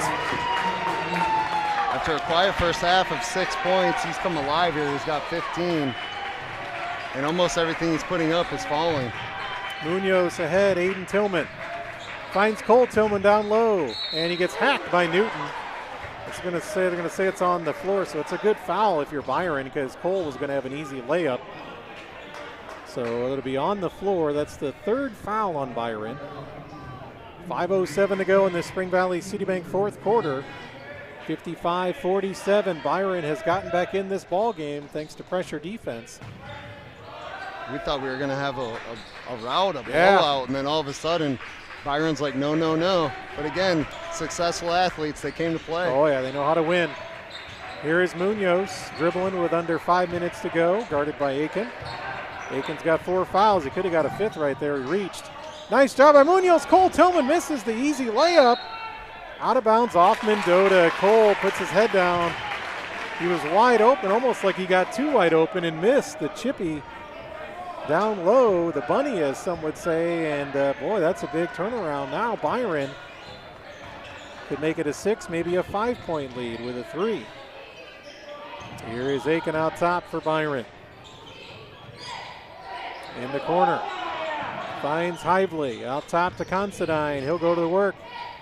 S7: After a quiet first half of 6 points, he's come alive here. He's got 15. And almost everything he's putting up is falling.
S6: Munoz ahead. Aiden Tillman finds Cole Tillman down low. And he gets hacked by Newton. They're going to say it's on the floor, so it's a good foul if you're Byron because Cole was going to have an easy layup. So it'll be on the floor. That's the 3rd foul on Byron. 5:07 to go in the Spring Valley Citibank 4th quarter. 55-47. Byron has gotten back in this ball game thanks to pressure defense.
S7: We thought we were going to have a rout, a blowout, and then all of a sudden Byron's like, no, no, no. But again, successful athletes, they came to play.
S6: Oh, yeah, they know how to win. Here is Munoz dribbling with under 5 minutes to go, guarded by Aiken. Aiken's got 4 fouls. He could have got a 5th right there. He reached. Nice job by Munoz. Cole Tillman misses the easy layup. Out of bounds off Mendota. Cole puts his head down. He was wide open, almost like he got too wide open and missed the chippy down low, the bunny as some would say, and boy, that's a big turnaround. Now Byron could make it a 6, maybe a 5-point lead with a 3. Here is Aiken out top for Byron. In the corner, finds Hively, out top to Considine. He'll go to the work,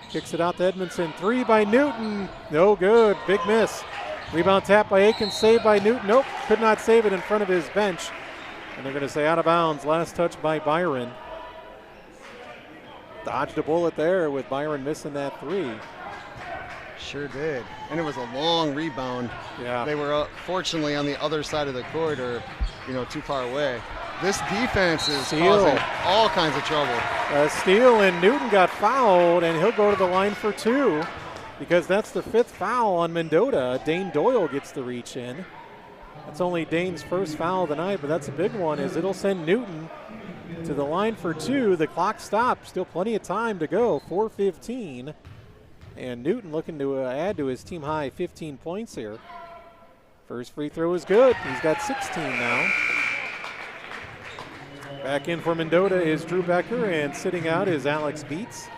S6: kicks it out to Edmondson. 3 by Newton, no good, big miss. Rebound tap by Aiken, saved by Newton. Nope, could not save it in front of his bench. And they're going to say out of bounds. Last touch by Byron. Dodged a bullet there with Byron missing that 3.
S7: Sure did. And it was a long rebound.
S6: Yeah.
S7: They were fortunately on the other side of the court or, too far away. This defense is causing all kinds of trouble.
S6: Steele and Newton got fouled, and he'll go to the line for 2 because that's the 5th foul on Mendota. Dane Doyle gets the reach in. That's only Dane's first foul tonight, but that's a big one as it'll send Newton to the line for 2. The clock stops. Still plenty of time to go. 4:15. And Newton looking to add to his team high 15 points here. First free throw is good. He's got 16 now. Back in for Mendota is Drew Becker, and sitting out is Alex Beats.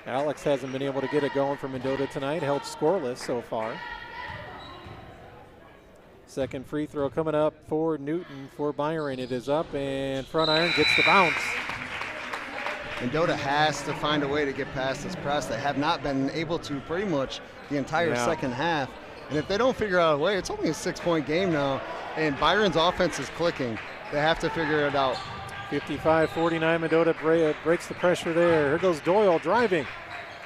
S6: Alex hasn't been able to get it going for Mendota tonight, held scoreless so far. Second free throw coming up for Newton for Byron. It is up, and front iron gets the bounce.
S7: Mendota has to find a way to get past this press. They have not been able to pretty much the entire second half. And if they don't figure out a way, it's only a 6-point game now, and Byron's offense is clicking. They have to figure it out.
S6: 55-49, Mendota breaks the pressure there. Here goes Doyle driving.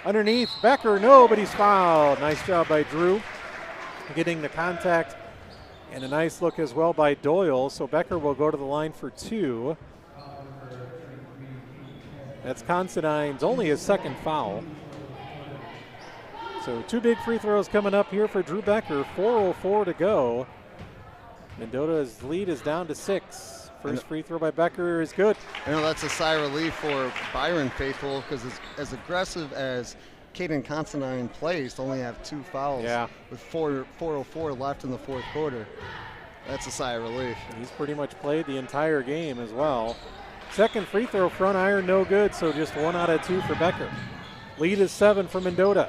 S6: Underneath, Becker, no, but he's fouled. Nice job by Drew getting the contact, and a nice look as well by Doyle. So Becker will go to the line for 2. That's Considine's only his 2nd foul. So 2 big free throws coming up here for Drew Becker. 4:04 to go. Mendota's lead is down to 6. First free throw by Becker is good.
S7: I know that's a sigh of relief for Byron faithful because as aggressive as Caden Considine plays to only have 2 fouls with 4:04 left in the 4th quarter. That's a sigh of relief.
S6: He's pretty much played the entire game as well. Second free throw, front iron, no good, so just 1 out of 2 for Becker. Lead is 7 for Mendota.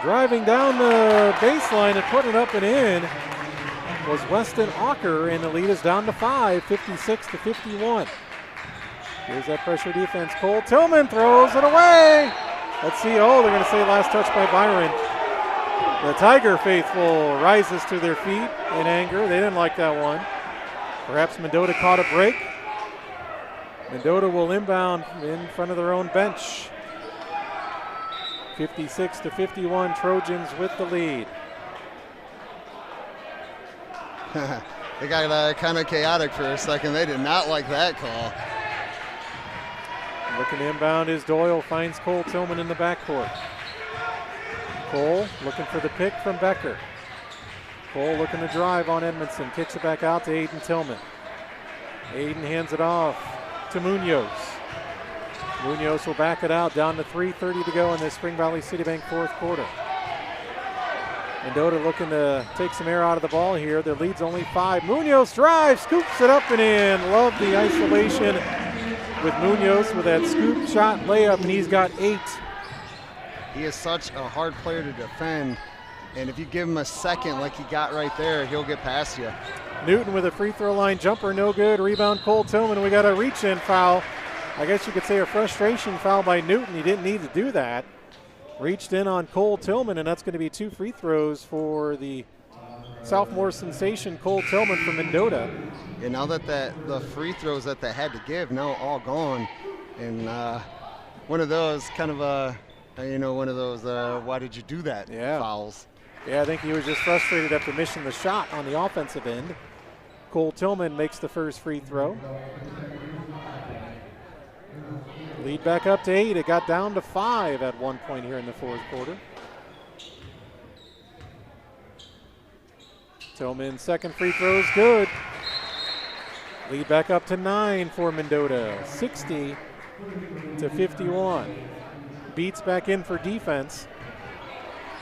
S6: Driving down the baseline and putting it up and in was Weston Auker, and the lead is down to 5, 56-51. Here's that pressure defense. Cole Tillman throws it away. Let's see. Oh, they're going to say last touch by Byron. The Tiger faithful rises to their feet in anger. They didn't like that one. Perhaps Mendota caught a break. Mendota will inbound in front of their own bench. 56-51, Trojans with the lead.
S7: They got kind of chaotic for a second. They did not like that call.
S6: Looking to inbound is Doyle, finds Cole Tillman in the backcourt. Cole looking for the pick from Becker. Cole looking to drive on Edmondson, kicks it back out to Aiden Tillman. Aiden hands it off to Munoz. Munoz will back it out, down to 3:30 to go in the Spring Valley Citibank fourth quarter. Mendota looking to take some air out of the ball here. Their lead's only 5. Munoz drives, scoops it up and in. Love the isolation with Munoz with that scoop shot layup, and he's got 8.
S7: He is such a hard player to defend, and if you give him a second like he got right there, he'll get past you.
S6: Newton with a free throw line jumper, no good. Rebound Cole Tillman. We got a reach-in foul. I guess you could say a frustration foul by Newton. He didn't need to do that. Reached in on Cole Tillman, and that's going to be 2 free throws for the sophomore sensation Cole Tillman from Mendota.
S7: And now that the free throws that they had to give now all gone, and one of those kind of one of those why did you do that fouls.
S6: Yeah, I think he was just frustrated after missing the shot on the offensive end. Cole Tillman makes the first free throw. Lead back up to 8. It got down to 5 at one point here in the fourth quarter. Tillman's second free throw is good. Lead back up to 9 for Mendota, 60-51. Beats back in for defense.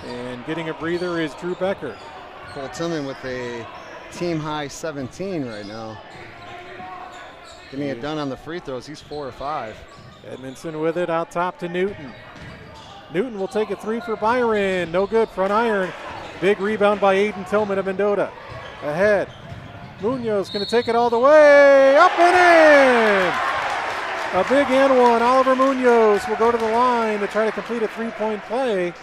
S6: And getting a breather is Drew Becker.
S7: Cole Tillman with a team high 17 right now. Getting it done on the free throws. He's 4 or 5.
S6: Edmondson with it out top to Newton. Newton will take a 3 for Byron. No good, front iron. Big rebound by Aiden Tillman of Mendota. Ahead. Munoz going to take it all the way. Up and in! A big and one. Oliver Munoz will go to the line to try to complete a 3-point play.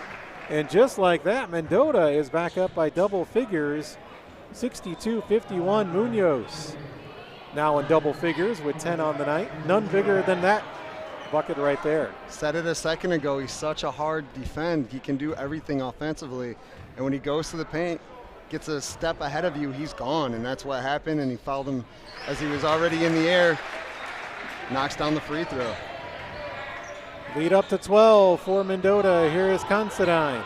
S6: And just like that, Mendota is back up by double figures. 62-51 Munoz. Now in double figures with 10 on the night. None bigger than that bucket right there.
S7: Said it a second ago, he's such a hard defend. He can do everything offensively. And when he goes to the paint, gets a step ahead of you, he's gone. And that's what happened. And he fouled him as he was already in the air. Knocks down the free throw.
S6: Lead up to 12 for Mendota. Here is Considine.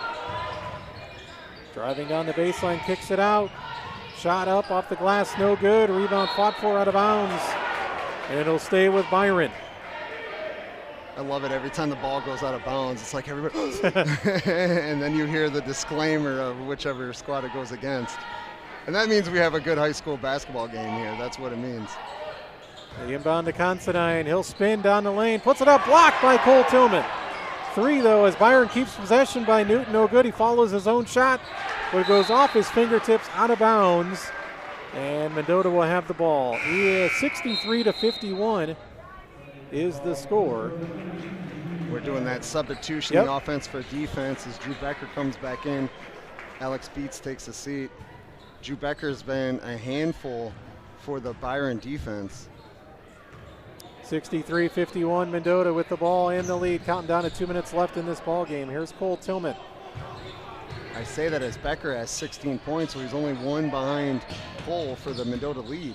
S6: Driving down the baseline, kicks it out. Shot up off the glass, no good. Rebound fought for out of bounds. And it'll stay with Byron.
S7: I love it every time the ball goes out of bounds. It's like everybody, and then you hear the disclaimer of whichever squad it goes against. And that means we have a good high school basketball game here. That's what it means.
S6: The inbound to Considine. He'll spin down the lane, puts it up, blocked by Cole Tillman. 3 though, as Byron keeps possession by Newton. No good. He follows his own shot, but it goes off his fingertips out of bounds. And Mendota will have the ball. 63-51 is the score.
S7: We're doing that substitution, the offense for defense, as Drew Becker comes back in. Alex Beats takes a seat. Drew Becker's been a handful for the Byron defense.
S6: 63-51 Mendota with the ball in the lead, counting down to 2 minutes left in this ball game. Here's Cole Tillman.
S7: I say that as Becker has 16 points, so he's only 1 behind Cole for the Mendota lead.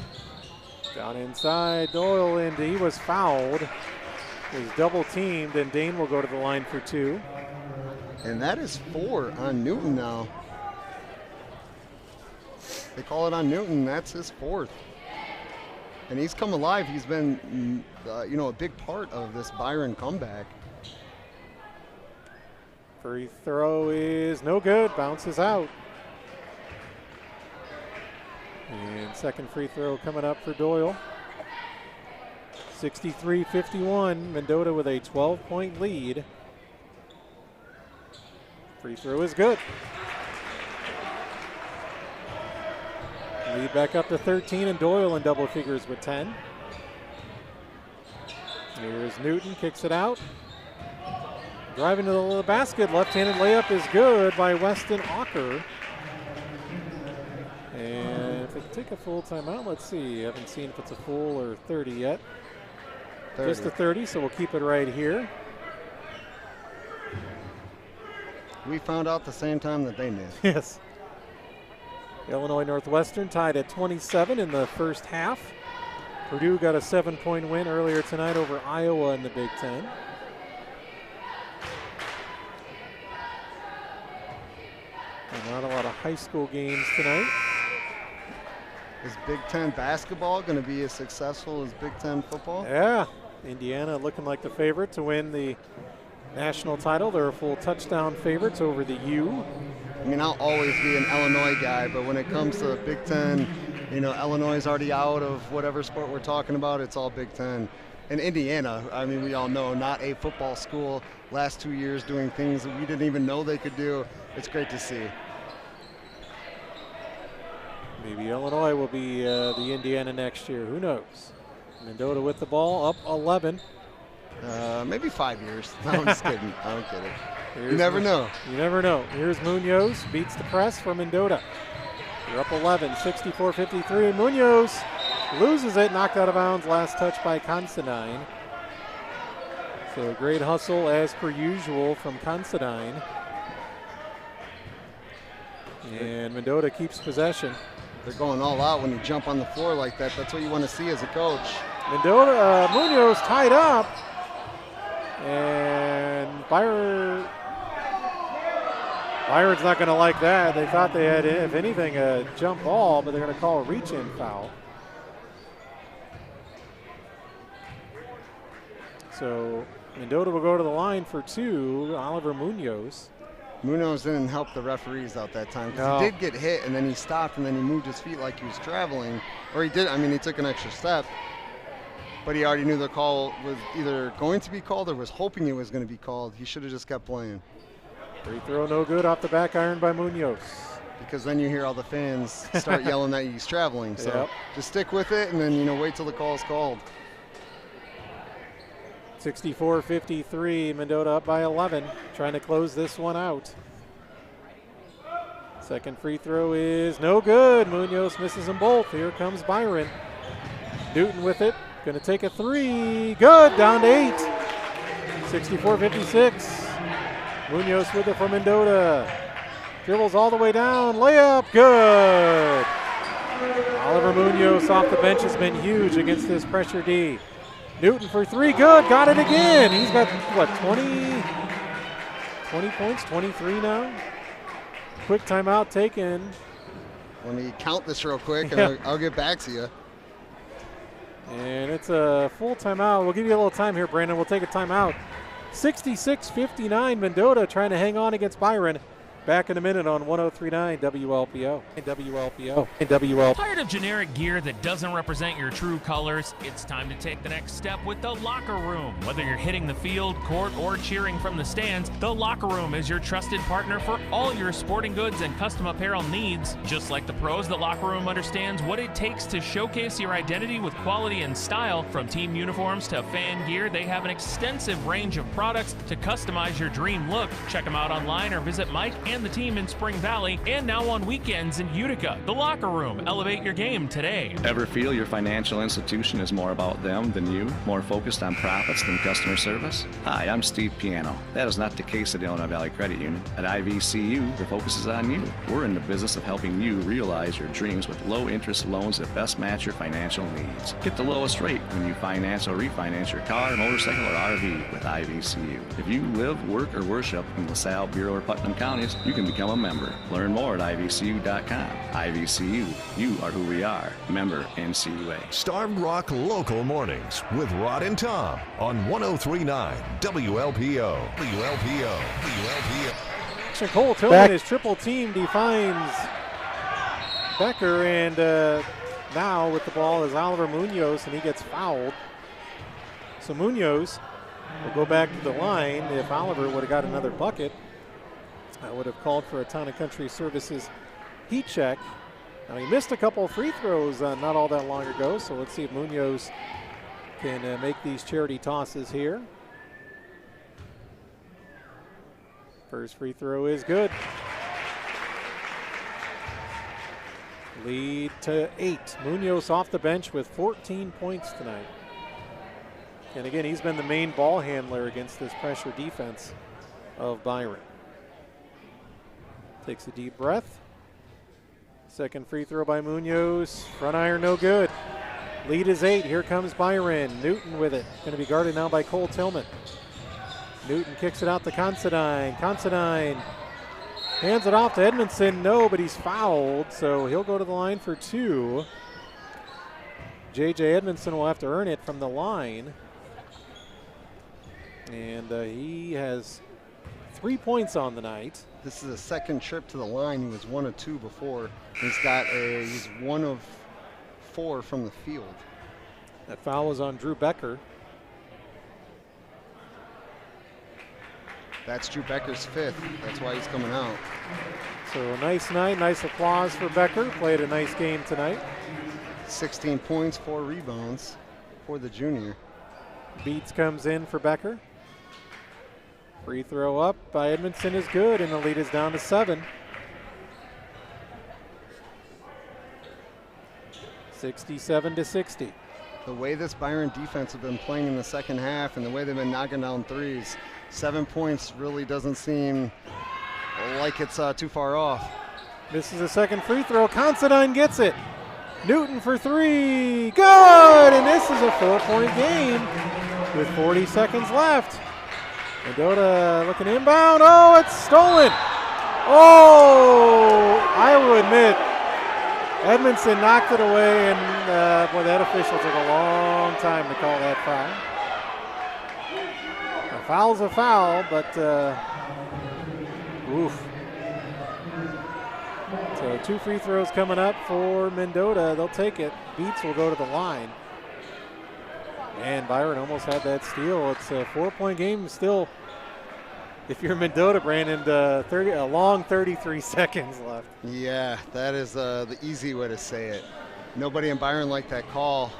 S6: Down inside, Doyle, and he was fouled. He's double teamed, and Dane will go to the line for 2.
S7: And that is 4 on Newton now. They call it on Newton. That's his 4th. And he's come alive. He's been, a big part of this Byron comeback.
S6: Free throw is no good. Bounces out. And second free throw coming up for Doyle. 63-51. Mendota with a 12-point lead. Free throw is good. Lead back up to 13, and Doyle in double figures with 10. Here's Newton, kicks it out. Driving to the basket, left-handed layup is good by Weston Auker. And if they take a full timeout, let's see. Haven't seen if it's a full or 30 yet.
S7: 30.
S6: Just a 30, so we'll keep it right here.
S7: We found out the same time that they knew.
S6: Yes. Illinois Northwestern tied at 27 in the first half. Purdue got a 7-point win earlier tonight over Iowa in the Big Ten. And not a lot of high school games tonight.
S7: Is Big Ten basketball going to be as successful as Big Ten football?
S6: Yeah. Indiana looking like the favorite to win the national title. They're a full touchdown favorites over the U.
S7: I mean, I'll always be an Illinois guy, but when it comes to Big Ten, you know, Illinois is already out of whatever sport we're talking about. It's all Big Ten. And Indiana, I mean, we all know, not a football school. Last 2 years doing things that we didn't even know they could do. It's great to see.
S6: Maybe Illinois will be the Indiana next year. Who knows? Mendota with the ball, up 11.
S7: Maybe 5 years. No, I'm just kidding. I'm kidding.
S6: Here's
S7: You never know.
S6: You never know. Here's Munoz, beats the press for Mendota. They're up 11, 64-53. Munoz loses it, knocked out of bounds. Last touch by Considine. So great hustle as per usual from Considine. And Mendota keeps possession.
S7: They're going all out when you jump on the floor like that. That's what you want to see as a coach.
S6: Mendota, Munoz tied up. And Byron's not going to like that. They thought they had, if anything, a jump ball, but they're going to call a reach-in foul. So Mendota will go to the line for two. Oliver Munoz.
S7: Munoz didn't help the referees out that time because
S6: No.
S7: he did get hit and then he stopped and then he moved his feet like he was traveling. Or he did, I mean, he took an extra step. But he already knew the call was either going to be called or was hoping it was going to be called. He should have just kept playing.
S6: Free throw no good off the back iron by Munoz.
S7: Because then you hear all the fans start yelling that he's traveling. So
S6: Yep.
S7: just stick with it and then, you know, wait till the call is called.
S6: 64-53, Mendota up by 11, trying to close this one out. Second free throw is no good. Munoz misses them both. Here comes Byron. Newton with it, gonna take a three. Good, down to 8. 64-56. Munoz with it for Mendota. Dribbles all the way down, layup, good. Oliver Munoz off the bench has been huge against this pressure D. Newton for three, good, got it again. He's got, what, 20 points, 23 now? Quick timeout taken.
S7: Let me count this real quick and
S6: Yeah.
S7: I'll get back to you.
S6: And it's a full timeout. We'll give you a little time here, Brandon. We'll take a timeout. 66-59, Mendota trying to hang on against Byron. Back in a minute on 103.9 WLPO.
S3: Tired of generic gear that doesn't represent your true colors? It's time to take the next step with the locker room. Whether you're hitting the field, court, or cheering from the stands, the locker room is your trusted partner for all your sporting goods and custom apparel needs. Just like the pros, the locker room understands what it takes to showcase your identity with quality and style. From team uniforms to fan gear, they have an extensive range of products to customize your dream look. Check them out online or visit Mike and the team in Spring Valley, and now on weekends in Utica. The locker room. Elevate your game today.
S1: Ever feel your financial institution is more about them than you? More focused on profits than customer service? Hi, I'm Steve Piano. That is not the case at Illinois Valley Credit Union. At IVCU, the focus is on you. We're in the business of helping you realize your dreams with low-interest loans that best match your financial needs. Get the lowest rate when you finance or refinance your car, motorcycle, or RV with IVCU. If you live, work, or worship in LaSalle, Bureau, or Putnam counties, you can become a member. Learn more at IVCU.com. IVCU, you are who we are. Member NCUA.
S5: Starved Rock Local Mornings with Rod and Tom on 103.9 WLPO.
S6: Cole Tillman, his triple team defines Becker, and now with the ball is Oliver Munoz, and he gets fouled. So Munoz will go back to the line. If Oliver would have got another bucket, I would have called for a Town and Country Services heat check. Now, he missed a couple of free throws not all that long ago, so let's see if Munoz can make these charity tosses here. First free throw is good. Lead to 8. Munoz off the bench with 14 points tonight. And again, he's been the main ball handler against this pressure defense of Byron. Takes a deep breath. Second free throw by Munoz. Front iron, no good. Lead is 8. Here comes Byron. Newton with it. Going to be guarded now by Cole Tillman. Newton kicks it out to Considine. Considine hands it off to Edmondson. No, but he's fouled, so he'll go to the line for 2. J.J. Edmondson will have to earn it from the line. And he has 3 points on the night.
S7: This is a second trip to the line. He was 1 of 2 before. He's 1 of 4 from the field.
S6: That foul was on Drew Becker.
S7: That's Drew Becker's 5th. That's why he's coming out.
S6: So a nice night, nice applause for Becker. Played a nice game tonight.
S7: 16 points, 4 rebounds for the junior.
S6: Beats comes in for Becker. Free throw up by Edmondson is good, and the lead is down to 7. 67-60.
S7: The way this Byron defense have been playing in the second half and the way they've been knocking down threes, 7 points really doesn't seem like it's too far off.
S6: This is a second free throw. Considine gets it. Newton for 3. Good! And this is a 4-point game with 40 seconds left. Mendota looking inbound. Oh, it's stolen. Oh, I will admit, Edmondson knocked it away, and boy, that official took a long time to call that foul. A foul's a foul, but oof. So 2 free throws coming up for Mendota. They'll take it. Beats will go to the line. And Byron almost had that steal. It's a 4-point game still. If you're Mendota, Brandon, a long 33 seconds left.
S7: Yeah, that is the easy way to say it. Nobody in Byron liked that call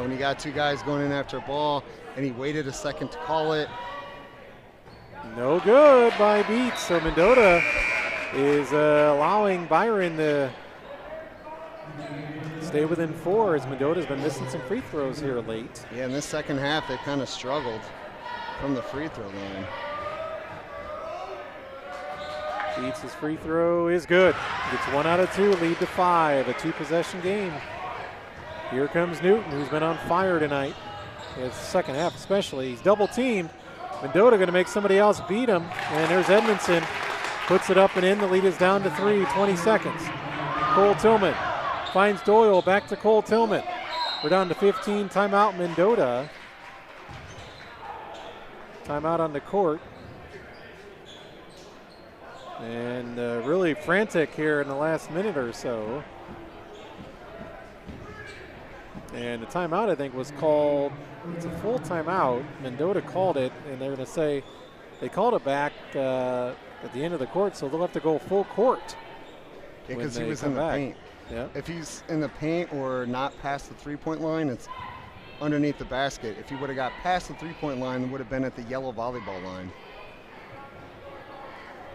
S7: when he got 2 guys going in after a ball, and he waited a second to call it.
S6: No good by Beats. So Mendota is allowing Byron to stay within 4 as Mendota's been missing some free throws here late.
S7: Yeah, in this second half, they kind of struggled from the free throw line.
S6: Beats' free throw is good. Gets 1 out of 2, lead to 5, a 2-possession game. Here comes Newton, who's been on fire tonight. In the second half especially. He's double teamed. Mendota going to make somebody else beat him. And there's Edmondson. Puts it up and in. The lead is down to 3, 20 seconds. Cole Tillman finds Doyle. Back to Cole Tillman. We're down to 15. Timeout Mendota. Timeout on the court. And really frantic here in the last minute or so. And the timeout, I think, was called. It's a full timeout. Mendota called it, and they're going to say they called it back at the end of the court, so they'll have to go full court.
S7: Yeah, because he was in the paint.
S6: Yeah.
S7: If he's in the paint or not past the 3-point line, it's underneath the basket. If he would have got past the 3-point line, it would have been at the yellow volleyball line.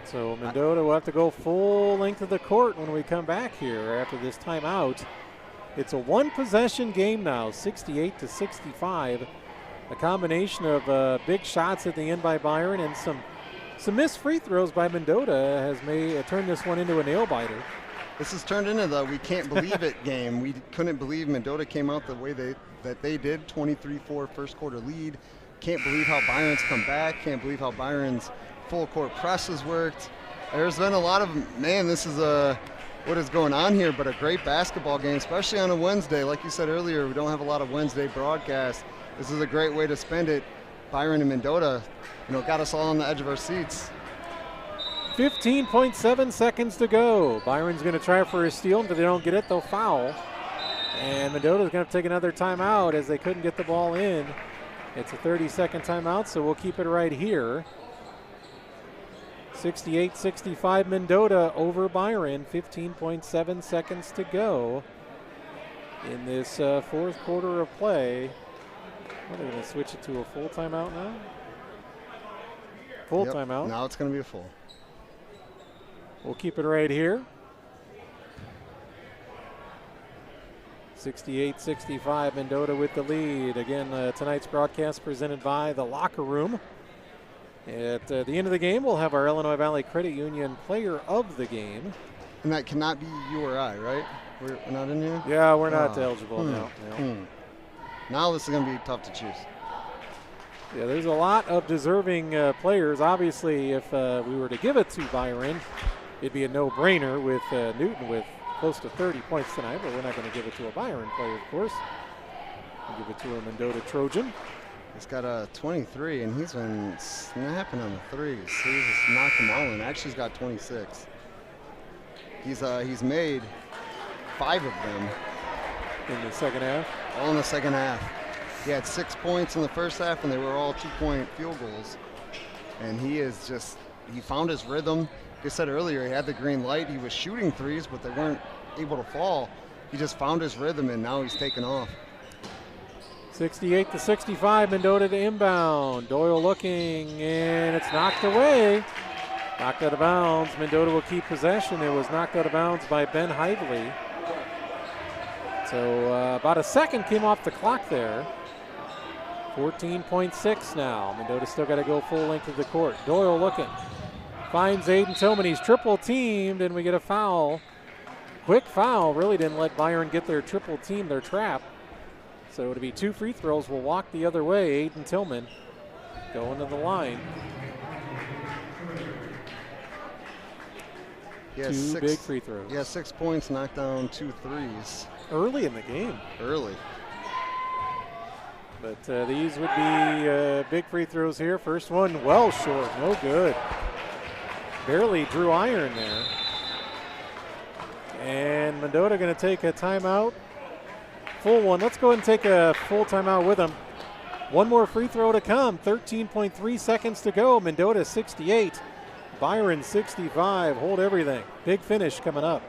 S6: So Mendota will have to go full length of the court when we come back here after this timeout. It's a 1-possession game now, 68-65. A combination of big shots at the end by Byron and some missed free throws by Mendota has turned this one into a nail-biter.
S7: This has turned into the we can't believe it game. We couldn't believe Mendota came out the way that they did, 23-4 first quarter lead. Can't believe how Byron's come back. Can't believe how Byron's full court press has worked. There's been a lot of, this is what is going on here, but a great basketball game, especially on a Wednesday. Like you said earlier, we don't have a lot of Wednesday broadcasts. This is a great way to spend it. Byron and Mendota, got us all on the edge of our seats.
S6: 15.7 seconds to go. Byron's going to try for a steal, and if they don't get it, they'll foul. And Mendota's going to take another timeout as they couldn't get the ball in. It's a 30-second timeout, so we'll keep it right here. 68-65 Mendota over Byron. 15.7 seconds to go in this fourth quarter of play. What, are they going to switch it to a full timeout now? Full timeout.
S7: Now it's going to be a full.
S6: We'll keep it right here. 68-65 Mendota with the lead. Again, tonight's broadcast presented by The Locker Room. At the end of the game, we'll have our Illinois Valley Credit Union Player of the Game.
S7: And that cannot be you or I, right? We're not in here?
S6: Yeah, we're not eligible now.
S7: Now this is going to be tough to choose.
S6: Yeah, there's a lot of deserving players. Obviously, if we were to give it to Byron, it'd be a no-brainer with Newton with close to 30 points tonight, but we're not going to give it to a Byron player, of course. We'll give it to a Mendota Trojan.
S7: He's got a 23, and he's been snapping on the threes. He's just knocked them all in. Actually, he's got 26. He's made 5 of them.
S6: In the second half?
S7: All in the second half. He had 6 points in the first half, and they were all 2-point field goals. And he found his rhythm. Like I said earlier, he had the green light. He was shooting threes, but they weren't able to fall. He just found his rhythm, and now he's taken off.
S6: 68-65, Mendota to inbound. Doyle looking, and it's knocked away. Knocked out of bounds. Mendota will keep possession. It was knocked out of bounds by Ben Hively. So about a second came off the clock there. 14.6 now. Mendota still got to go full length of the court. Doyle looking. Finds Aiden Tillman. He's triple teamed, and we get a foul. Quick foul. Really didn't let Byron get their triple team, their trap. So it'll be 2 free throws. Will walk the other way. Aiden Tillman going to the line. Two big free throws.
S7: Yeah, 6 points, knocked down 2 threes.
S6: Early in the game.
S7: Early.
S6: But these would be big free throws here. First one well short, no good. Barely drew iron there. And Mendota going to take a timeout. Full one. Let's go ahead and take a full timeout with them. One more free throw to come. 13.3 seconds to go. Mendota 68. Byron 65. Hold everything. Big finish coming up.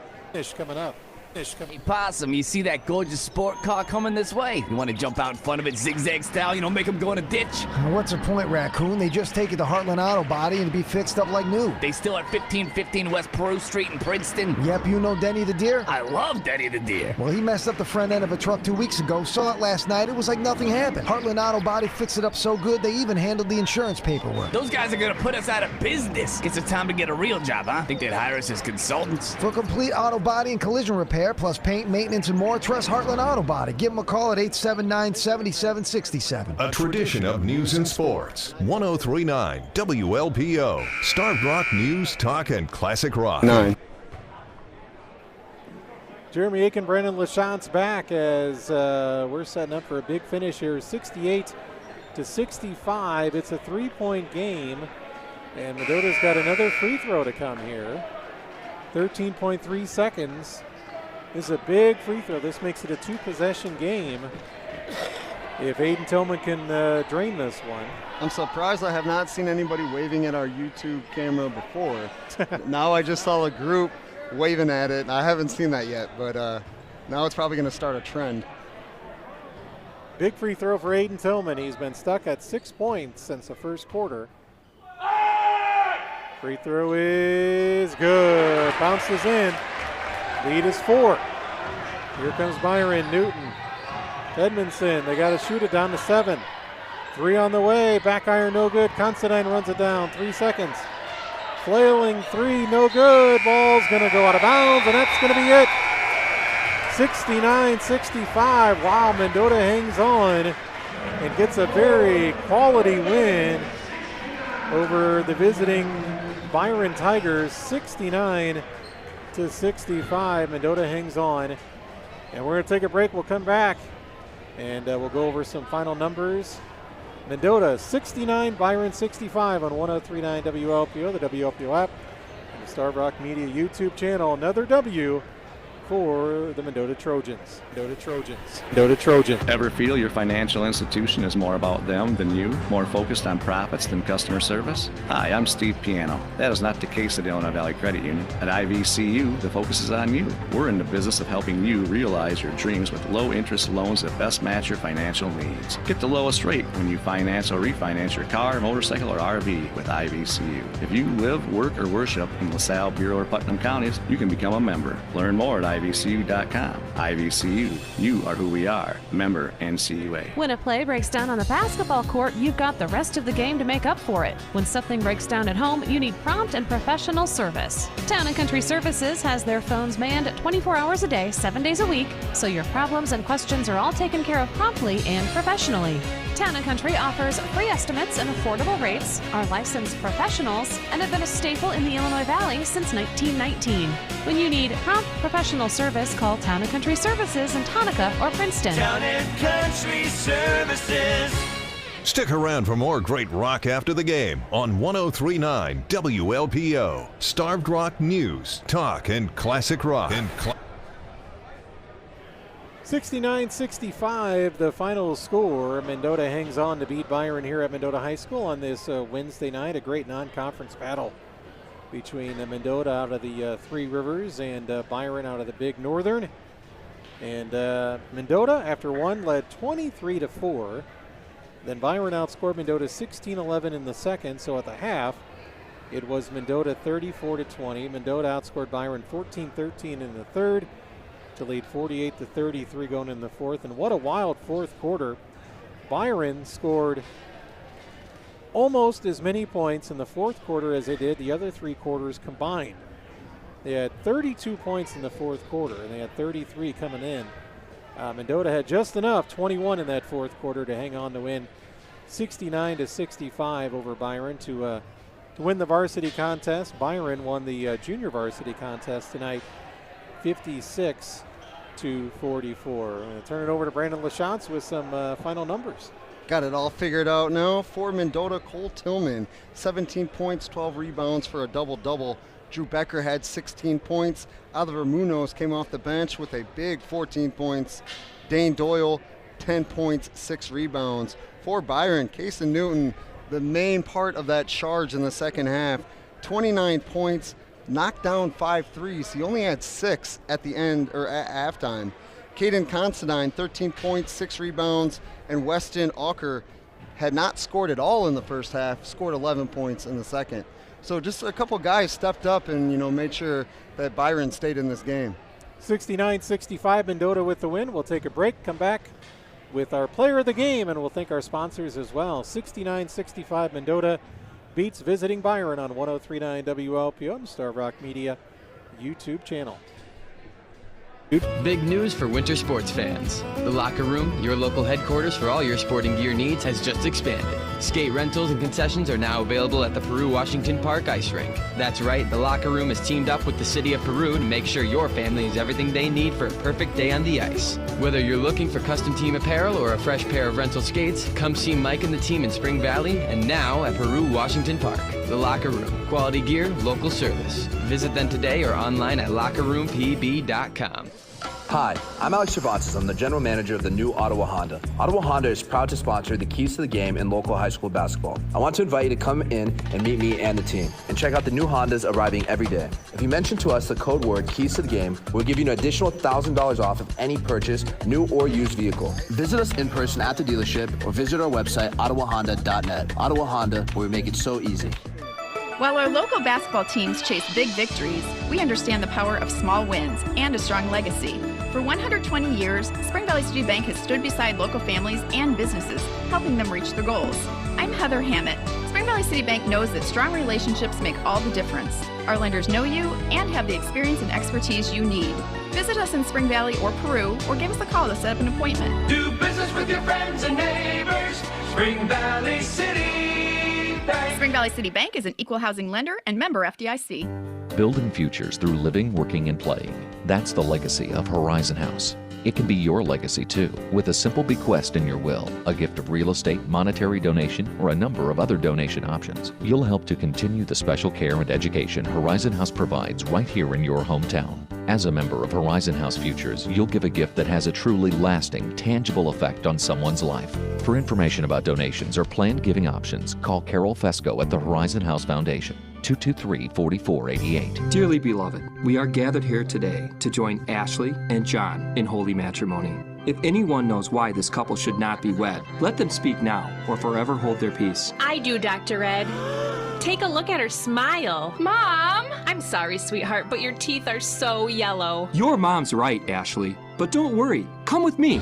S10: Hey, Possum, you see that gorgeous sport car coming this way? You want to jump out in front of it zigzag style, make them go in a ditch?
S11: What's the point, Raccoon? They just take it to Heartland Auto Body and be fixed up like new.
S10: They still at 1515 West Peru Street in Princeton?
S11: Yep, you know Denny the Deer?
S10: I love Denny the Deer.
S11: Well, he messed up the front end of a truck 2 weeks ago. Saw it last night. It was like nothing happened. Heartland Auto Body fixed it up so good they even handled the insurance paperwork.
S10: Those guys are going to put us out of business. Guess it's time to get a real job, huh? Think they'd hire us as consultants?
S11: For complete auto body and collision repair, plus paint, maintenance, and more, trust Heartland Auto Body. Give them a call at 879-7767.
S5: A tradition of news and sports. 1039 WLPO. Starved Rock News, Talk, and Classic Rock.
S7: 9.
S6: Jeremy Aiken, Brandon LaChance back as we're setting up for a big finish here. 68-65. It's a 3-point game. And Mendota's got another free throw to come here. 13.3 seconds. This is a big free throw. This makes it a 2-possession game if Aiden Tillman can drain this one.
S7: I'm surprised I have not seen anybody waving at our YouTube camera before. Now I just saw a group waving at it. I haven't seen that yet, but now it's probably going to start a trend.
S6: Big free throw for Aiden Tillman. He's been stuck at 6 points since the first quarter. Free throw is good. Bounces in. Lead is 4. Here comes Byron. Newton. Edmondson. They got to shoot it down to 7. 3 on the way. Back iron no good. Considine runs it down. 3 seconds. Flailing 3 no good. Ball's going to go out of bounds, and that's going to be it. 69-65. Wow, Mendota hangs on and gets a very quality win over the visiting Byron Tigers. 69-65. Mendota hangs on. And we're going to take a break. We'll come back and we'll go over some final numbers. Mendota 69, Byron 65 on 103.9 WLPO, the WLPO app, and the Starved Rock Media YouTube channel. Another W for the Mendota Trojans. Mendota Trojans.
S1: Ever feel your financial institution is more about them than you? More focused on profits than customer service? Hi, I'm Steve Piano. That is not the case at Illinois Valley Credit Union. At IVCU, the focus is on you. We're in the business of helping you realize your dreams with low-interest loans that best match your financial needs. Get the lowest rate when you finance or refinance your car, motorcycle, or RV with IVCU. If you live, work, or worship in LaSalle, Bureau, or Putnam counties, you can become a member. Learn more at IVCU.com. IVCU, you are who we are. Member NCUA.
S2: When a play breaks down on the basketball court, you've got the rest of the game to make up for it. When something breaks down at home, you need prompt and professional service. Town & Country Services has their phones manned 24 hours a day, 7 days a week, so your problems and questions are all taken care of promptly and professionally. Town & Country offers free estimates and affordable rates, are licensed professionals, and have been a staple in the Illinois Valley since 1919. When you need prompt professional service, call Town & Country Services in Tonka or Princeton.
S20: Town & Country Services.
S5: Stick around for more great rock after the game on 103.9 WLPO. Starved Rock News, Talk, and Classic Rock.
S6: 69-65, the final score. Mendota hangs on to beat Byron here at Mendota High School on this Wednesday night. A great non-conference battle between Mendota out of the Three Rivers and Byron out of the Big Northern. And Mendota, after one, led 23-4. Then Byron outscored Mendota 16-11 in the second. So at the half, it was Mendota 34-20. Mendota outscored Byron 14-13 in the third to lead 48-33 going in the fourth. And what a wild fourth quarter. Byron scored almost as many points in the fourth quarter as they did the other three quarters combined. They had 32 points in the fourth quarter, and they had 33 coming in. Mendota had just enough, 21 in that fourth quarter, to hang on to win 69-65 over Byron to win the varsity contest. Byron won the junior varsity contest tonight, 56-44. Turn it over to Brandon LaChance with some final numbers.
S7: Got it all figured out now. For Mendota, Cole Tillman, 17 points, 12 rebounds for a double-double. Drew Becker had 16 points. Oliver Munoz came off the bench with a big 14 points. Dane Doyle, 10 points, 6 rebounds. For Byron, Kason Newton, the main part of that charge in the second half, 29 points, knocked down 5 threes. He only had 6 at the end, or at halftime. Caden Considine, 13 points, 6 rebounds, and Weston Auker had not scored at all in the first half, scored 11 points in the second. So just a couple guys stepped up and, made sure that Byron stayed in this game.
S6: 69-65, Mendota with the win. We'll take a break, come back with our player of the game, and we'll thank our sponsors as well. 69-65, Mendota beats visiting Byron on 103.9 WLPO and Starved Rock Media YouTube channel.
S18: Big news for winter sports fans. The Locker Room, your local headquarters for all your sporting gear needs, has just expanded. Skate rentals and concessions are now available at the Peru Washington Park Ice Rink. That's right, the Locker Room has teamed up with the city of Peru to make sure your family has everything they need for a perfect day on the ice. Whether you're looking for custom team apparel or a fresh pair of rental skates, come see Mike and the team in Spring Valley and now at Peru Washington Park. The Locker Room, quality gear, local service. Visit them today or online at lockerroompb.com.
S16: Hi, I'm Alex Cervantes. I'm the general manager of the new Ottawa Honda. Ottawa Honda is proud to sponsor the Keys to the Game in local high school basketball. I want to invite you to come in and meet me and the team and check out the new Hondas arriving every day. If you mention to us the code word Keys to the Game, we'll give you an additional $1,000 off of any purchase, new or used vehicle. Visit us in person at the dealership or visit our website, ottawahonda.net. Ottawa Honda, where we make it so easy.
S19: While our local basketball teams chase big victories, we understand the power of small wins and a strong legacy. For 120 years, Spring Valley City Bank has stood beside local families and businesses, helping them reach their goals. I'm Heather Hammett. Spring Valley City Bank knows that strong relationships make all the difference. Our lenders know you and have the experience and expertise you need. Visit us in Spring Valley or Peru, or give us a call to set up an appointment.
S20: Do business with your friends and neighbors. Spring Valley City Bank.
S19: Spring Valley City Bank is an equal housing lender and member FDIC.
S4: Building futures through living, working, and playing. That's the legacy of Horizon House. It can be your legacy too, with a simple bequest in your will, a gift of real estate, monetary donation, or a number of other donation options. You'll help to continue the special care and education Horizon House provides right here in your hometown. As a member of Horizon House Futures, you'll give a gift that has a truly lasting, tangible effect on someone's life. For information about donations or planned giving options, call Carol Fesco at the Horizon House Foundation, 223-4488.
S13: Dearly beloved, we are gathered here today to join Ashley and John in holy matrimony. If anyone knows why this couple should not be wed, let them speak now or forever hold their peace.
S14: I do, Dr. Ed. Take a look at her smile. Mom! I'm sorry, sweetheart, but your teeth are so yellow.
S13: Your mom's right, Ashley, but don't worry. Come with me.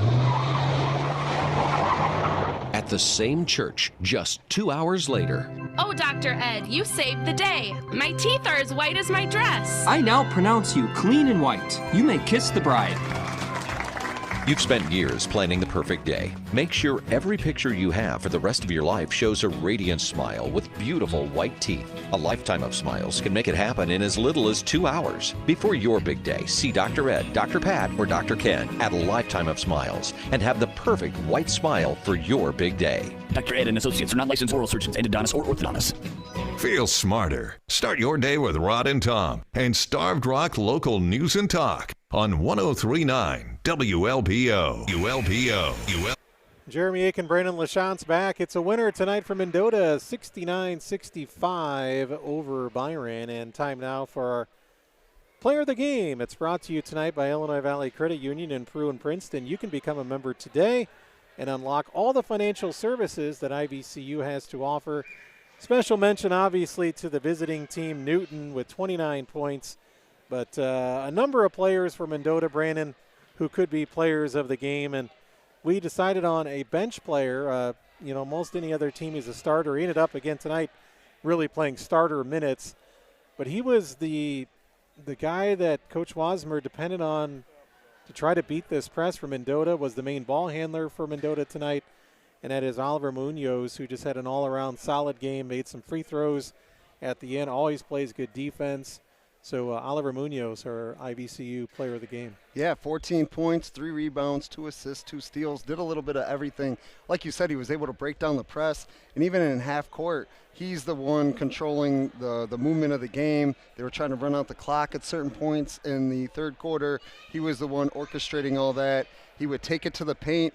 S8: At the same church, just 2 hours later.
S14: Oh, Dr. Ed, you saved the day. My teeth are as white as my dress.
S13: I now pronounce you clean and white. You may kiss the bride.
S8: You've spent years planning the perfect day. Make sure every picture you have for the rest of your life shows a radiant smile with beautiful white teeth. A lifetime of smiles can make it happen in as little as 2 hours. Before your big day, see Dr. Ed, Dr. Pat, or Dr. Ken at a Lifetime of Smiles and have the perfect white smile for your big day.
S10: Dr. Ed and Associates are not licensed oral surgeons, endodontists, or orthodontists.
S5: Feel smarter. Start your day with Rod and Tom and Starved Rock Local News and Talk on 103.9 WLPO.
S6: Jeremy Aiken, Brandon LaChance back. It's a winner tonight for Mendota, 69-65 over Byron. And time now for our Player of the Game. It's brought to you tonight by Illinois Valley Credit Union in Peru and Princeton. You can become a member today and unlock all the financial services that IVCU has to offer. Special mention, obviously, to the visiting team, Newton, with 29 points. But a number of players for Mendota, Brandon, who could be players of the game. And we decided on a bench player. Most any other team is a starter. He ended up again tonight really playing starter minutes. But he was the guy that Coach Wasmer depended on to try to beat this press for Mendota, was the main ball handler for Mendota tonight. And that is Oliver Munoz, who just had an all-around solid game, made some free throws at the end, always plays good defense. So Oliver Munoz, our IVCU player of the game.
S7: Yeah, 14 points, 3 rebounds, 2 assists, 2 steals, did a little bit of everything. Like you said, he was able to break down the press, and even in half court, he's the one controlling the movement of the game. They were trying to run out the clock at certain points in the third quarter. He was the one orchestrating all that. He would take it to the paint,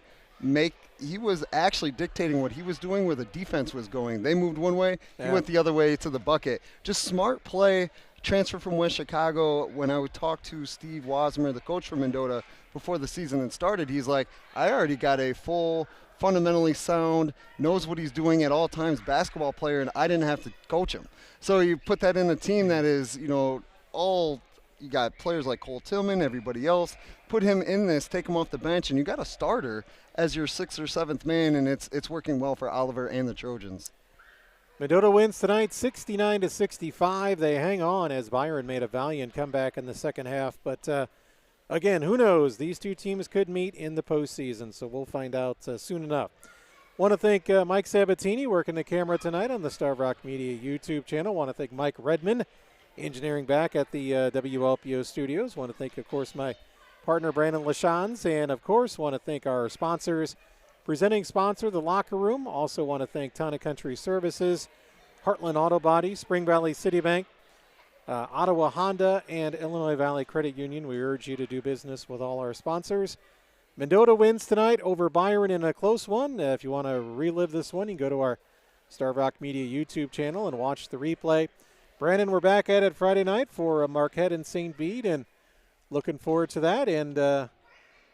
S7: he was actually dictating what he was doing where the defense was going. They moved one way, he went the other way to the bucket. Just smart play. Transfer from West Chicago. When I would talk to Steve Wasmer, the coach from Mendota, before the season had started, he's like, I already got a full, fundamentally sound, knows what he's doing at all times basketball player, and I didn't have to coach him. So you put that in a team that is, you got players like Cole Tillman, everybody else. Put him in this, take him off the bench, and you got a starter as your 6th or 7th man, and it's working well for Oliver and the Trojans.
S6: Mendota wins tonight 69-65. They hang on as Byron made a valiant comeback in the second half. But, again, who knows? These two teams could meet in the postseason, so we'll find out soon enough. Want to thank Mike Sabatini working the camera tonight on the Starved Rock Media YouTube channel. Want to thank Mike Redman, engineering back at the WLPO studios. Want to thank, of course, my partner Brandon LaChance. And, of course, want to thank our sponsors. Presenting sponsor, The Locker Room. Also want to thank Town & Country Services, Heartland Auto Body, Spring Valley City Bank, Ottawa Honda, and Illinois Valley Credit Union. We urge you to do business with all our sponsors. Mendota wins tonight over Byron in a close one. If you want to relive this one, you can go to our Starved Rock Media YouTube channel and watch the replay. Brandon, we're back at it Friday night for Marquette and St. Bede, and looking forward to that. And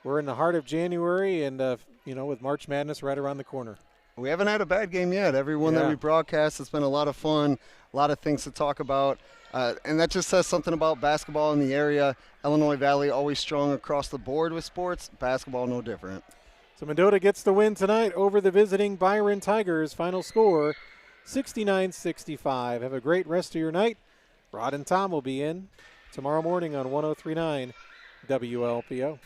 S6: we're in the heart of January, and with March Madness right around the corner.
S7: We haven't had a bad game yet. Everyone that we broadcast has been a lot of fun, a lot of things to talk about. And that just says something about basketball in the area. Illinois Valley always strong across the board with sports. Basketball no different.
S6: So Mendota gets the win tonight over the visiting Byron Tigers. Final score, 69-65. Have a great rest of your night. Rod and Tom will be in tomorrow morning on 103.9 WLPO.